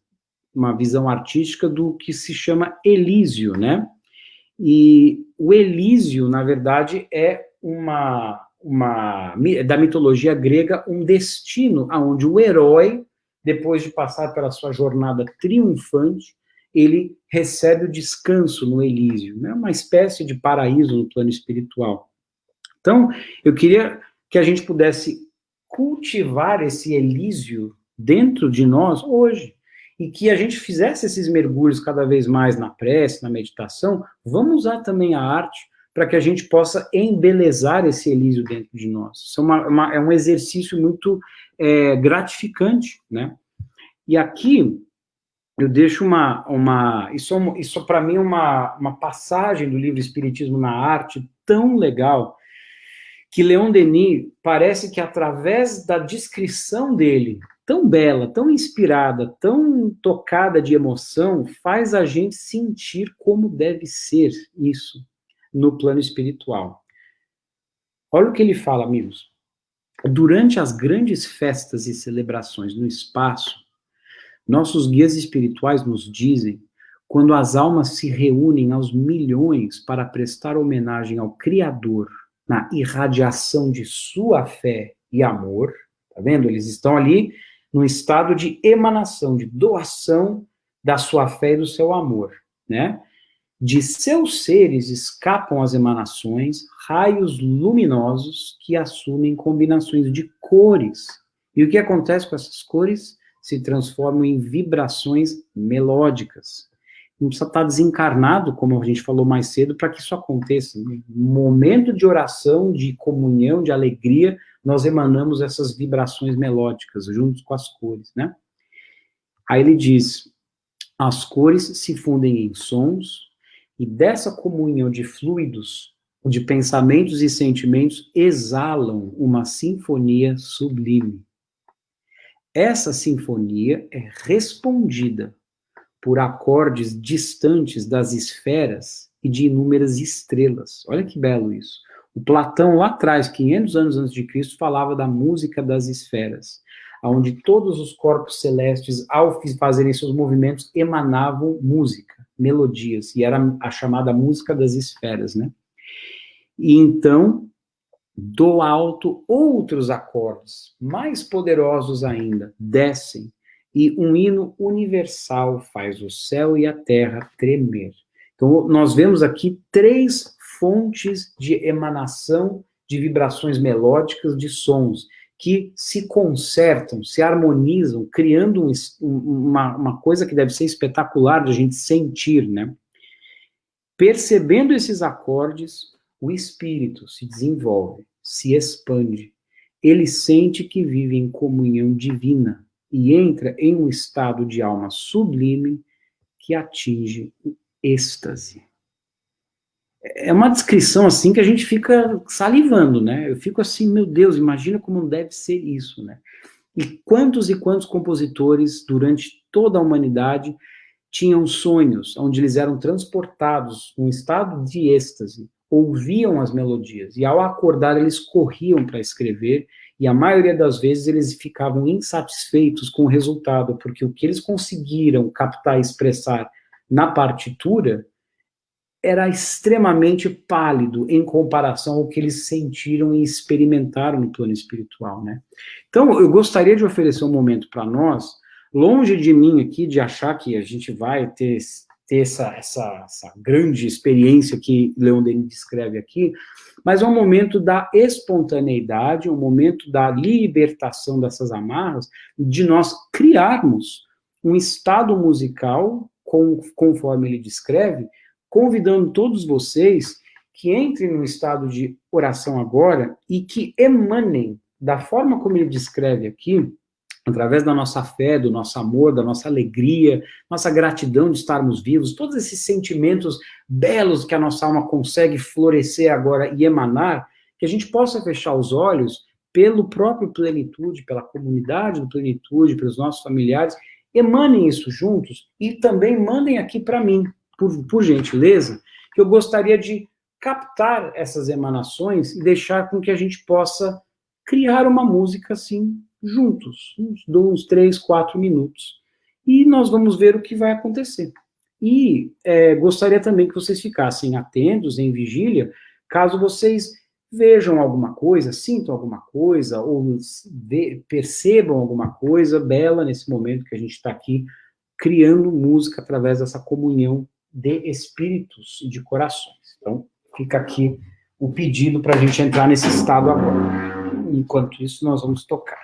uma visão artística do que se chama Elísio, né? E o Elísio, na verdade, é da mitologia grega, um destino onde o herói, depois de passar pela sua jornada triunfante, ele recebe o descanso no Elísio, né? Uma espécie de paraíso no plano espiritual. Então, eu queria que a gente pudesse cultivar esse Elísio dentro de nós hoje, e que a gente fizesse esses mergulhos cada vez mais na prece, na meditação. Vamos usar também a arte para que a gente possa embelezar esse Elísio dentro de nós. Isso é um exercício muito gratificante, né? E aqui eu deixo isso para mim é uma passagem do livro Espiritismo na Arte tão legal, que Leon Denis parece que através da descrição dele, tão bela, tão inspirada, tão tocada de emoção, faz a gente sentir como deve ser isso no plano espiritual. Olha o que ele fala, amigos. Durante as grandes festas e celebrações no espaço, nossos guias espirituais nos dizem, quando as almas se reúnem aos milhões para prestar homenagem ao Criador, na irradiação de sua fé e amor, tá vendo? Eles estão ali num estado de emanação, de doação da sua fé e do seu amor, né? De seus seres escapam as emanações, raios luminosos que assumem combinações de cores. E o que acontece com essas cores? Se transformam em vibrações melódicas. Não precisa estar desencarnado, como a gente falou mais cedo, para que isso aconteça. No momento de oração, de comunhão, de alegria, nós emanamos essas vibrações melódicas, juntos com as cores, né? Aí ele diz, as cores se fundem em sons, e dessa comunhão de fluidos, de pensamentos e sentimentos, exalam uma sinfonia sublime. Essa sinfonia é respondida por acordes distantes das esferas e de inúmeras estrelas. Olha que belo isso. O Platão, lá atrás, 500 anos antes de Cristo, falava da música das esferas, onde todos os corpos celestes, ao fazerem seus movimentos, emanavam música, melodias, e era a chamada música das esferas, né? E então, do alto, outros acordes, mais poderosos ainda, descem, e um hino universal faz o céu e a terra tremer. Então, nós vemos aqui 3 fontes de emanação de vibrações melódicas, de sons, que se concertam, se harmonizam, criando uma coisa que deve ser espetacular de a gente sentir, né? Percebendo esses acordes, o espírito se desenvolve, se expande. Ele sente que vive em comunhão divina e entra em um estado de alma sublime que atinge o êxtase. É uma descrição assim que a gente fica salivando, né? Eu fico assim, meu Deus, imagina como deve ser isso, né? E quantos compositores durante toda a humanidade tinham sonhos onde eles eram transportados num estado de êxtase, ouviam as melodias e ao acordar eles corriam para escrever e a maioria das vezes eles ficavam insatisfeitos com o resultado, porque o que eles conseguiram captar e expressar na partitura era extremamente pálido em comparação ao que eles sentiram e experimentaram no plano espiritual, né? Então, eu gostaria de oferecer um momento para nós, longe de mim aqui, de achar que a gente vai ter essa grande experiência que Leon Denis descreve aqui, mas é um momento da espontaneidade, um momento da libertação dessas amarras, de nós criarmos um estado musical, conforme ele descreve, convidando todos vocês que entrem no estado de oração agora e que emanem, da forma como ele descreve aqui, através da nossa fé, do nosso amor, da nossa alegria, nossa gratidão de estarmos vivos, todos esses sentimentos belos que a nossa alma consegue florescer agora e emanar, que a gente possa fechar os olhos pelo próprio Plenitude, pela comunidade do Plenitude, pelos nossos familiares, emanem isso juntos e também mandem aqui para mim, por gentileza, que eu gostaria de captar essas emanações e deixar com que a gente possa criar uma música assim, juntos, uns 3, 4 minutos. E nós vamos ver o que vai acontecer. E gostaria também que vocês ficassem atentos em vigília, caso vocês vejam alguma coisa, sintam alguma coisa, ou percebam alguma coisa bela nesse momento que a gente está aqui criando música através dessa comunhão de espíritos e de corações. Então, fica aqui o pedido para a gente entrar nesse estado agora. Enquanto isso, nós vamos tocar.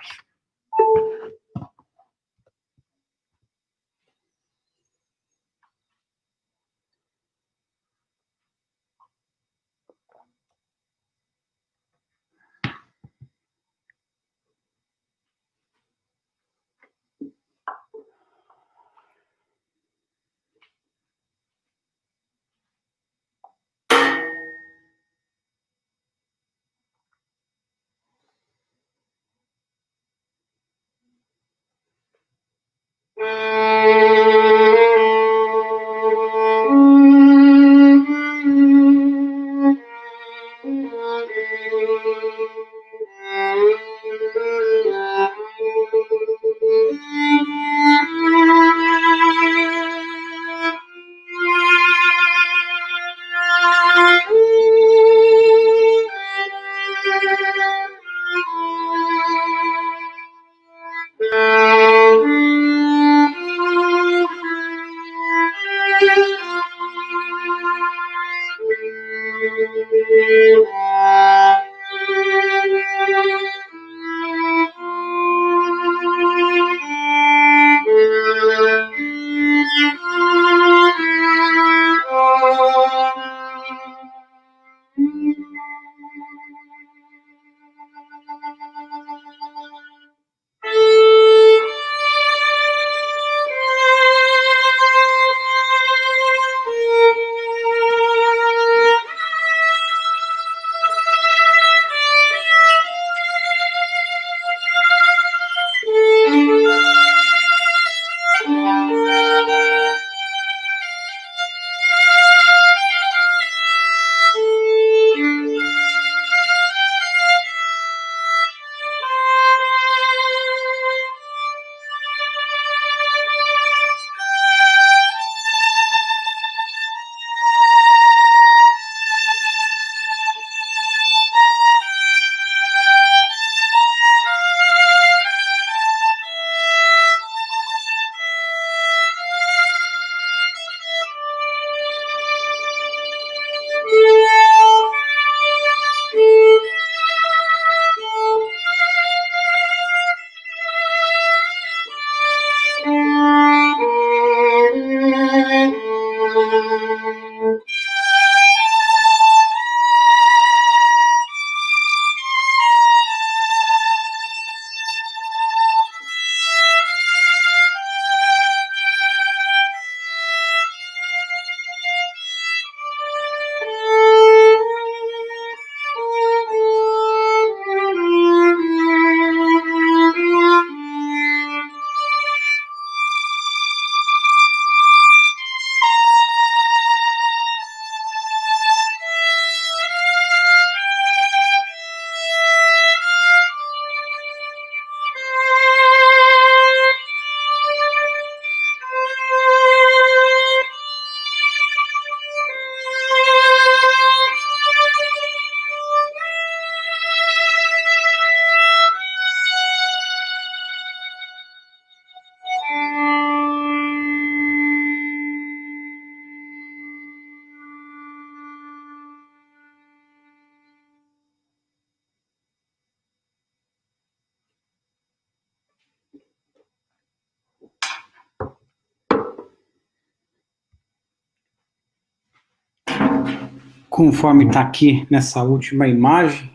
Conforme está aqui nessa última imagem,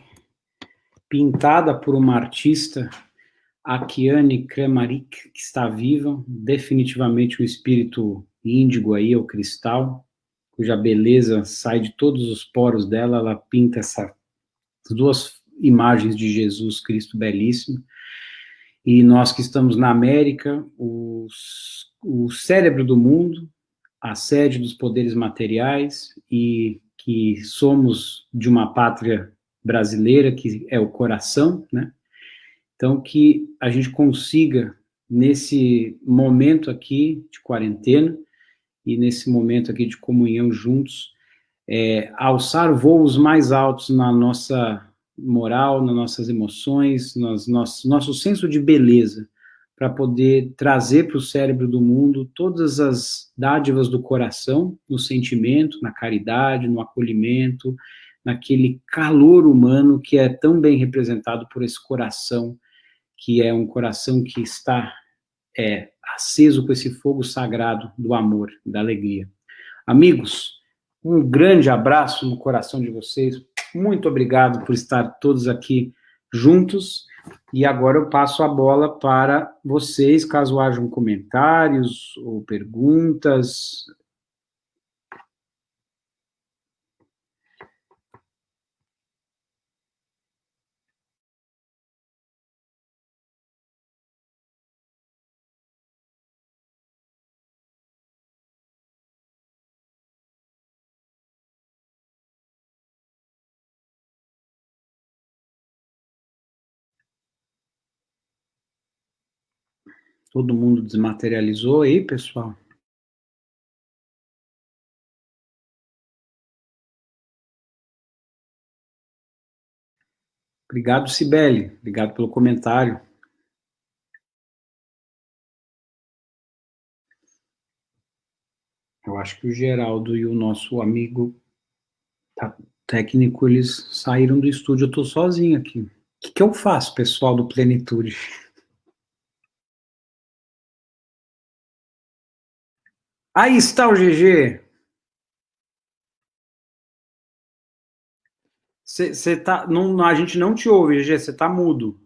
pintada por uma artista, a Kiane Kremarik, que está viva, definitivamente o espírito índigo aí, o cristal, cuja beleza sai de todos os poros dela, ela pinta duas imagens de Jesus Cristo belíssimo. E nós que estamos na América, o cérebro do mundo, a sede dos poderes materiais, e que somos de uma pátria brasileira, que é o coração, né? Então, que a gente consiga, nesse momento aqui de quarentena, e nesse momento aqui de comunhão juntos, alçar voos mais altos na nossa moral, nas nossas emoções, nosso senso de beleza, para poder trazer para o cérebro do mundo todas as dádivas do coração, no sentimento, na caridade, no acolhimento, naquele calor humano que é tão bem representado por esse coração, que é um coração que está aceso com esse fogo sagrado do amor, da alegria. Amigos, um grande abraço no coração de vocês. Muito obrigado por estar todos aqui juntos. E agora eu passo a bola para vocês, caso hajam comentários ou perguntas. Todo mundo desmaterializou aí, pessoal? Obrigado, Cibele. Obrigado pelo comentário. Eu acho que o Geraldo e o nosso amigo técnico, eles saíram do estúdio. Eu estou sozinho aqui. O que eu faço, pessoal do Plenitude? Aí está o GG. Você tá, não, a gente não te ouve, GG, você está mudo.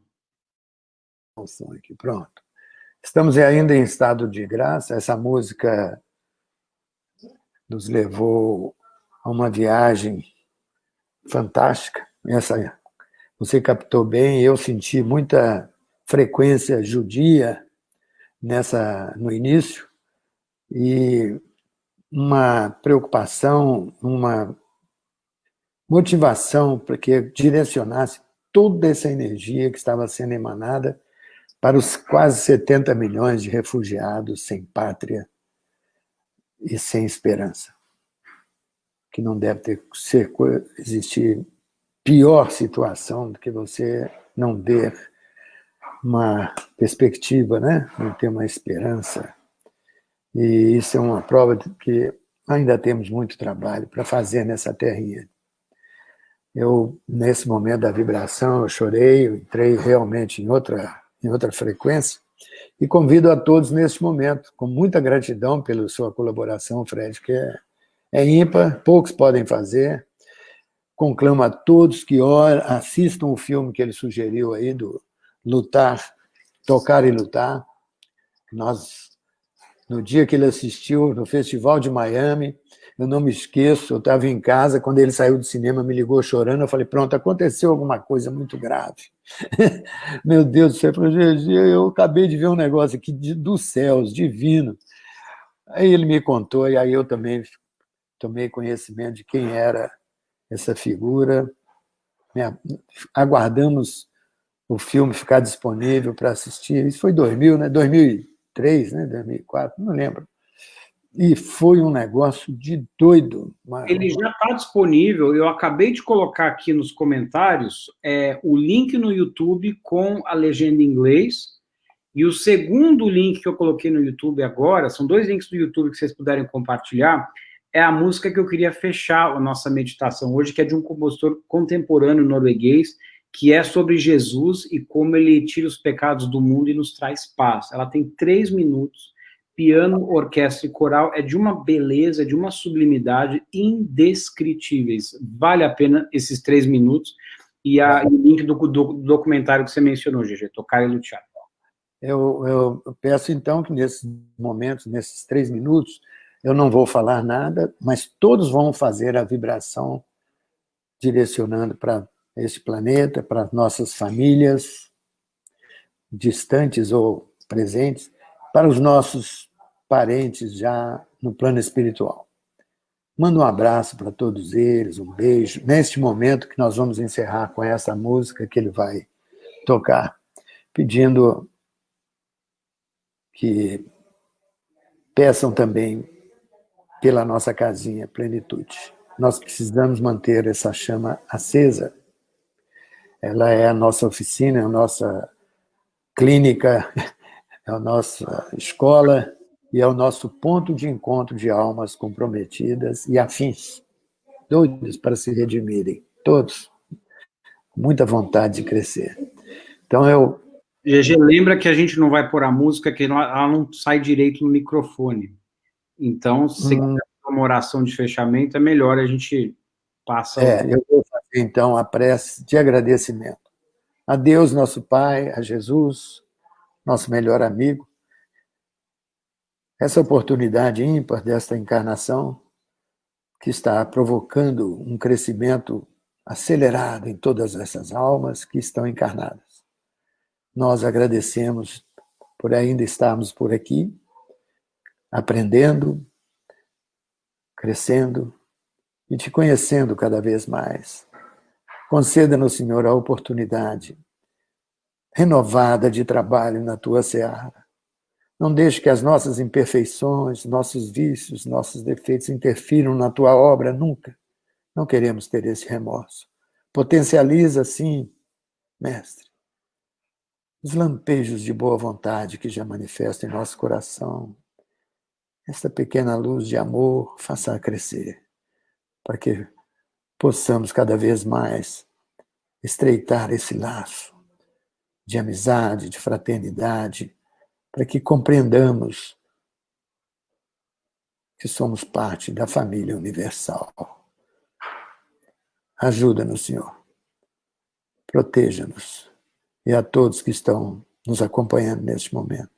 Aqui, pronto. Estamos ainda em estado de graça. Essa música nos levou a uma viagem fantástica. Você captou bem, eu senti muita frequência judia no início, e uma preocupação, uma motivação para que direcionasse toda essa energia que estava sendo emanada para os quase 70 milhões de refugiados sem pátria e sem esperança. Que não deve existir pior situação do que você não ter uma perspectiva, né? Não ter uma esperança. E isso é uma prova de que ainda temos muito trabalho para fazer nessa terrinha. Nesse momento da vibração, eu chorei, eu entrei realmente em outra frequência, e convido a todos neste momento, com muita gratidão pela sua colaboração, Fred, que é ímpar, poucos podem fazer. Conclamo a todos que assistam o filme que ele sugeriu aí, do Lutar, Tocar e Lutar. No dia que ele assistiu, no Festival de Miami, eu não me esqueço, eu estava em casa, quando ele saiu do cinema, me ligou chorando, eu falei, pronto, aconteceu alguma coisa muito grave. Meu Deus do céu, eu acabei de ver um negócio aqui dos céus, divino. Aí ele me contou, e aí eu também tomei conhecimento de quem era essa figura. Aguardamos o filme ficar disponível para assistir. Isso foi 2000, né? 2003, né? 2004, não lembro. E foi um negócio de doido. Ele já está disponível, eu acabei de colocar aqui nos comentários o link no YouTube com a legenda em inglês, e o segundo link que eu coloquei no YouTube agora, são 2 links do YouTube que vocês puderem compartilhar, é a música que eu queria fechar a nossa meditação hoje, que é de um compositor contemporâneo norueguês, que é sobre Jesus e como ele tira os pecados do mundo e nos traz paz. Ela tem 3 minutos, piano, orquestra e coral, é de uma beleza, de uma sublimidade indescritíveis. Vale a pena esses 3 minutos. E o link do documentário que você mencionou, GG, Tocar e Lutar. Eu peço, então, que nesses momentos, nesses 3 minutos, eu não vou falar nada, mas todos vão fazer a vibração direcionando para este planeta, para as nossas famílias, distantes ou presentes, para os nossos parentes já no plano espiritual. Manda um abraço para todos eles, um beijo, neste momento que nós vamos encerrar com essa música que ele vai tocar, pedindo que peçam também pela nossa casinha Plenitude. Nós precisamos manter essa chama acesa. Ela é a nossa oficina, é a nossa clínica, é a nossa escola e é o nosso ponto de encontro de almas comprometidas e afins, doidos para se redimirem, todos, com muita vontade de crescer. Então, GG, lembra que a gente não vai pôr a música, que ela não sai direito no microfone. Então, se quiser uma oração de fechamento, é melhor a gente passa... eu vou fazer, então, a prece de agradecimento. A Deus, nosso Pai, a Jesus, nosso melhor amigo, essa oportunidade ímpar desta encarnação que está provocando um crescimento acelerado em todas essas almas que estão encarnadas. Nós agradecemos por ainda estarmos por aqui, aprendendo, crescendo e te conhecendo cada vez mais. Conceda-nos, Senhor, a oportunidade renovada de trabalho na tua seara. Não deixe que as nossas imperfeições, nossos vícios, nossos defeitos interfiram na tua obra nunca. Não queremos ter esse remorso. Potencializa, sim, Mestre, os lampejos de boa vontade que já manifestam em nosso coração. Esta pequena luz de amor, faça crescer, para que possamos cada vez mais estreitar esse laço de amizade, de fraternidade, para que compreendamos que somos parte da família universal. Ajuda-nos, Senhor. Proteja-nos. E a todos que estão nos acompanhando neste momento.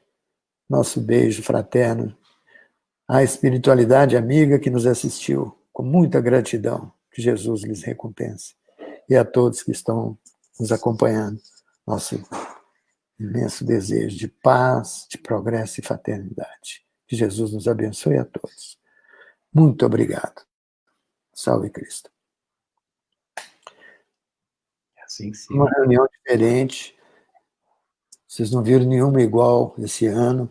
Nosso beijo fraterno à espiritualidade amiga que nos assistiu, com muita gratidão, que Jesus lhes recompense. E a todos que estão nos acompanhando, nosso imenso desejo de paz, de progresso e fraternidade. Que Jesus nos abençoe a todos. Muito obrigado. Salve Cristo. Assim, sim. Uma reunião diferente. Vocês não viram nenhuma igual esse ano.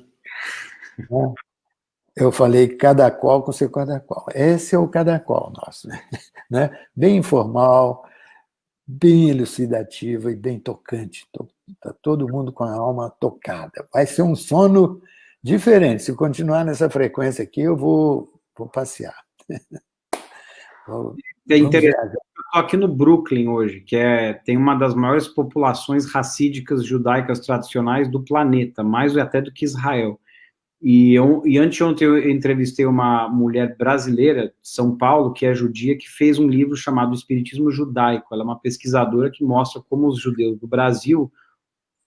Né? Eu falei cada qual com seu cada qual. Esse é o cada qual nosso. Né? Bem informal, bem elucidativo e bem tocante. Está todo mundo com a alma tocada. Vai ser um sono diferente. Se continuar nessa frequência aqui, eu vou passear. É interessante. Eu estou aqui no Brooklyn hoje, que tem uma das maiores populações racídicas judaicas tradicionais do planeta, mais até do que Israel. E anteontem eu entrevistei uma mulher brasileira de São Paulo, que é judia, que fez um livro chamado Espiritismo Judaico. Ela é uma pesquisadora que mostra como os judeus do Brasil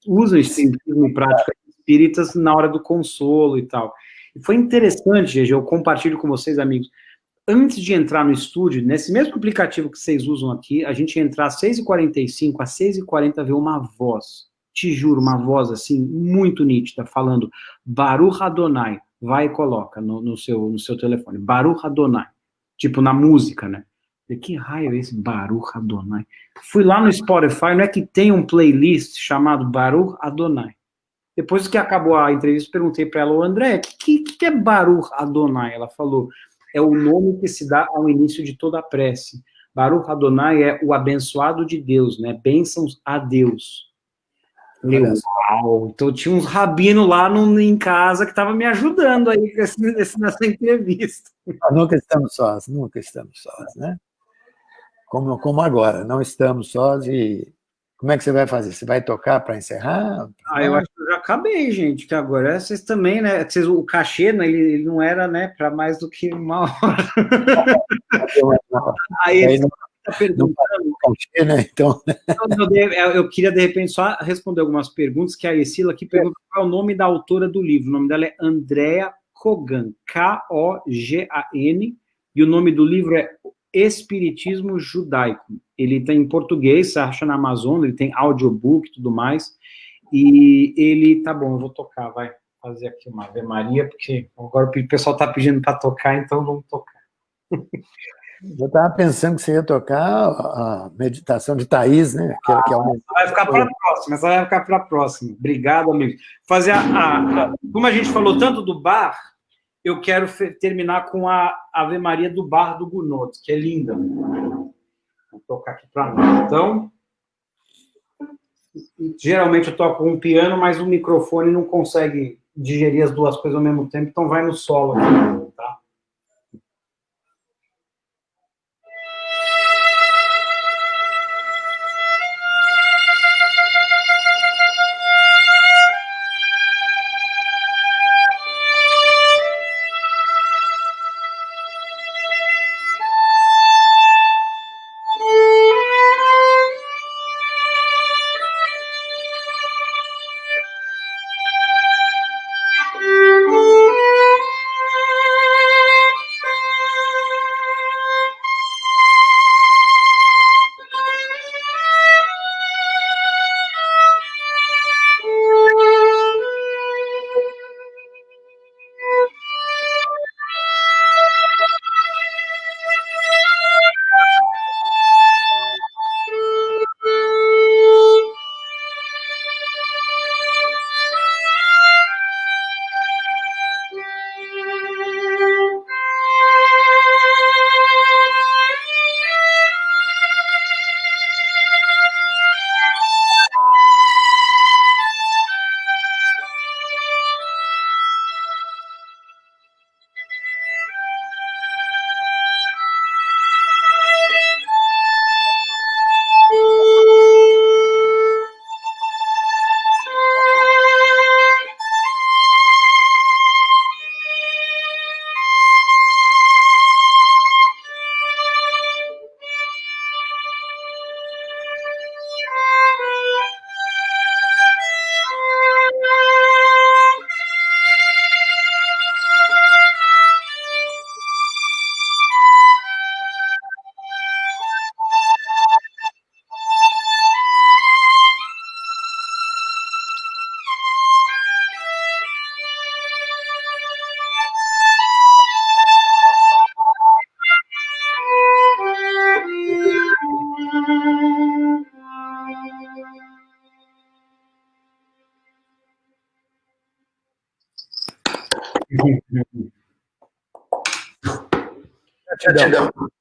usam espiritismo e práticas espíritas na hora do consolo e tal. E foi interessante, GG, eu compartilho com vocês, amigos. Antes de entrar no estúdio, nesse mesmo aplicativo que vocês usam aqui, a gente ia entrar às 6h45, às 6h40 ver uma voz, te juro, uma voz assim, muito nítida, falando Baruch Adonai, vai e coloca no seu telefone, Baruch Adonai, tipo na música, né? Que raio é esse Baruch Adonai? Fui lá no Spotify, não é que tem um playlist chamado Baruch Adonai. Depois que acabou a entrevista, perguntei para ela, André, o que é Baruch Adonai? Ela falou, é o nome que se dá ao início de toda a prece. Baruch Adonai é o abençoado de Deus, né? Bênçãos a Deus. Uau! Então tinha uns rabinos lá em casa que estavam me ajudando aí nessa entrevista. Nunca estamos sós, né? Como agora, não estamos sós e... Como é que você vai fazer? Você vai tocar para encerrar? Eu acho que eu já acabei, gente, que agora vocês também, né? O cachê, né, ele não era, né, para mais do que uma hora. Aí ele está perguntando. Cachê, né? Então... Eu queria, de repente, só responder algumas perguntas, que a Escila aqui pergunta qual é o nome da autora do livro. O nome dela é Andrea Kogan, Kogan, e o nome do livro é Espiritismo Judaico. ele tem em português, você acha na Amazon, ele tem audiobook e tudo mais, e ele, tá bom, eu vou tocar, vai fazer aqui uma Ave Maria, porque agora o pessoal está pedindo para tocar, então vamos tocar. Eu estava pensando que você ia tocar a meditação de Thaís, né? Que é uma... Vai ficar para a próxima, essa vai ficar para a próxima. Obrigado, amigo. Fazer como a gente falou tanto do bar, eu quero terminar com a Ave Maria do bar do Gounod, que é linda. Vou tocar aqui para nós. Então, geralmente eu toco com um piano, mas o microfone não consegue digerir as duas coisas ao mesmo tempo, então vai no solo aqui, tá?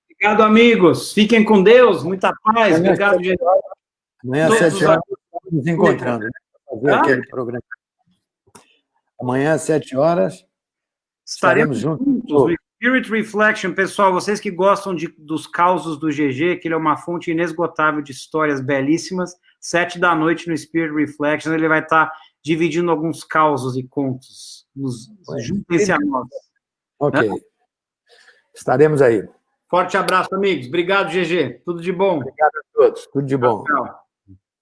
Obrigado, amigos. Fiquem com Deus. Muita paz. Obrigado, gente. Amanhã às 7 horas estamos nos encontrando, né? Para fazer aquele programa. Amanhã às 7 horas estaremos juntos. Spirit Reflection, pessoal, vocês que gostam dos causos do GG, que ele é uma fonte inesgotável de histórias belíssimas, 7 da noite no Spirit Reflection, ele vai estar dividindo alguns causos e contos. Juntem-se a nós. Ok. Estaremos aí. Forte abraço, amigos. Obrigado, GG. Tudo de bom. Obrigado a todos. Tudo de bom. Tchau.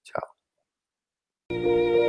Tchau.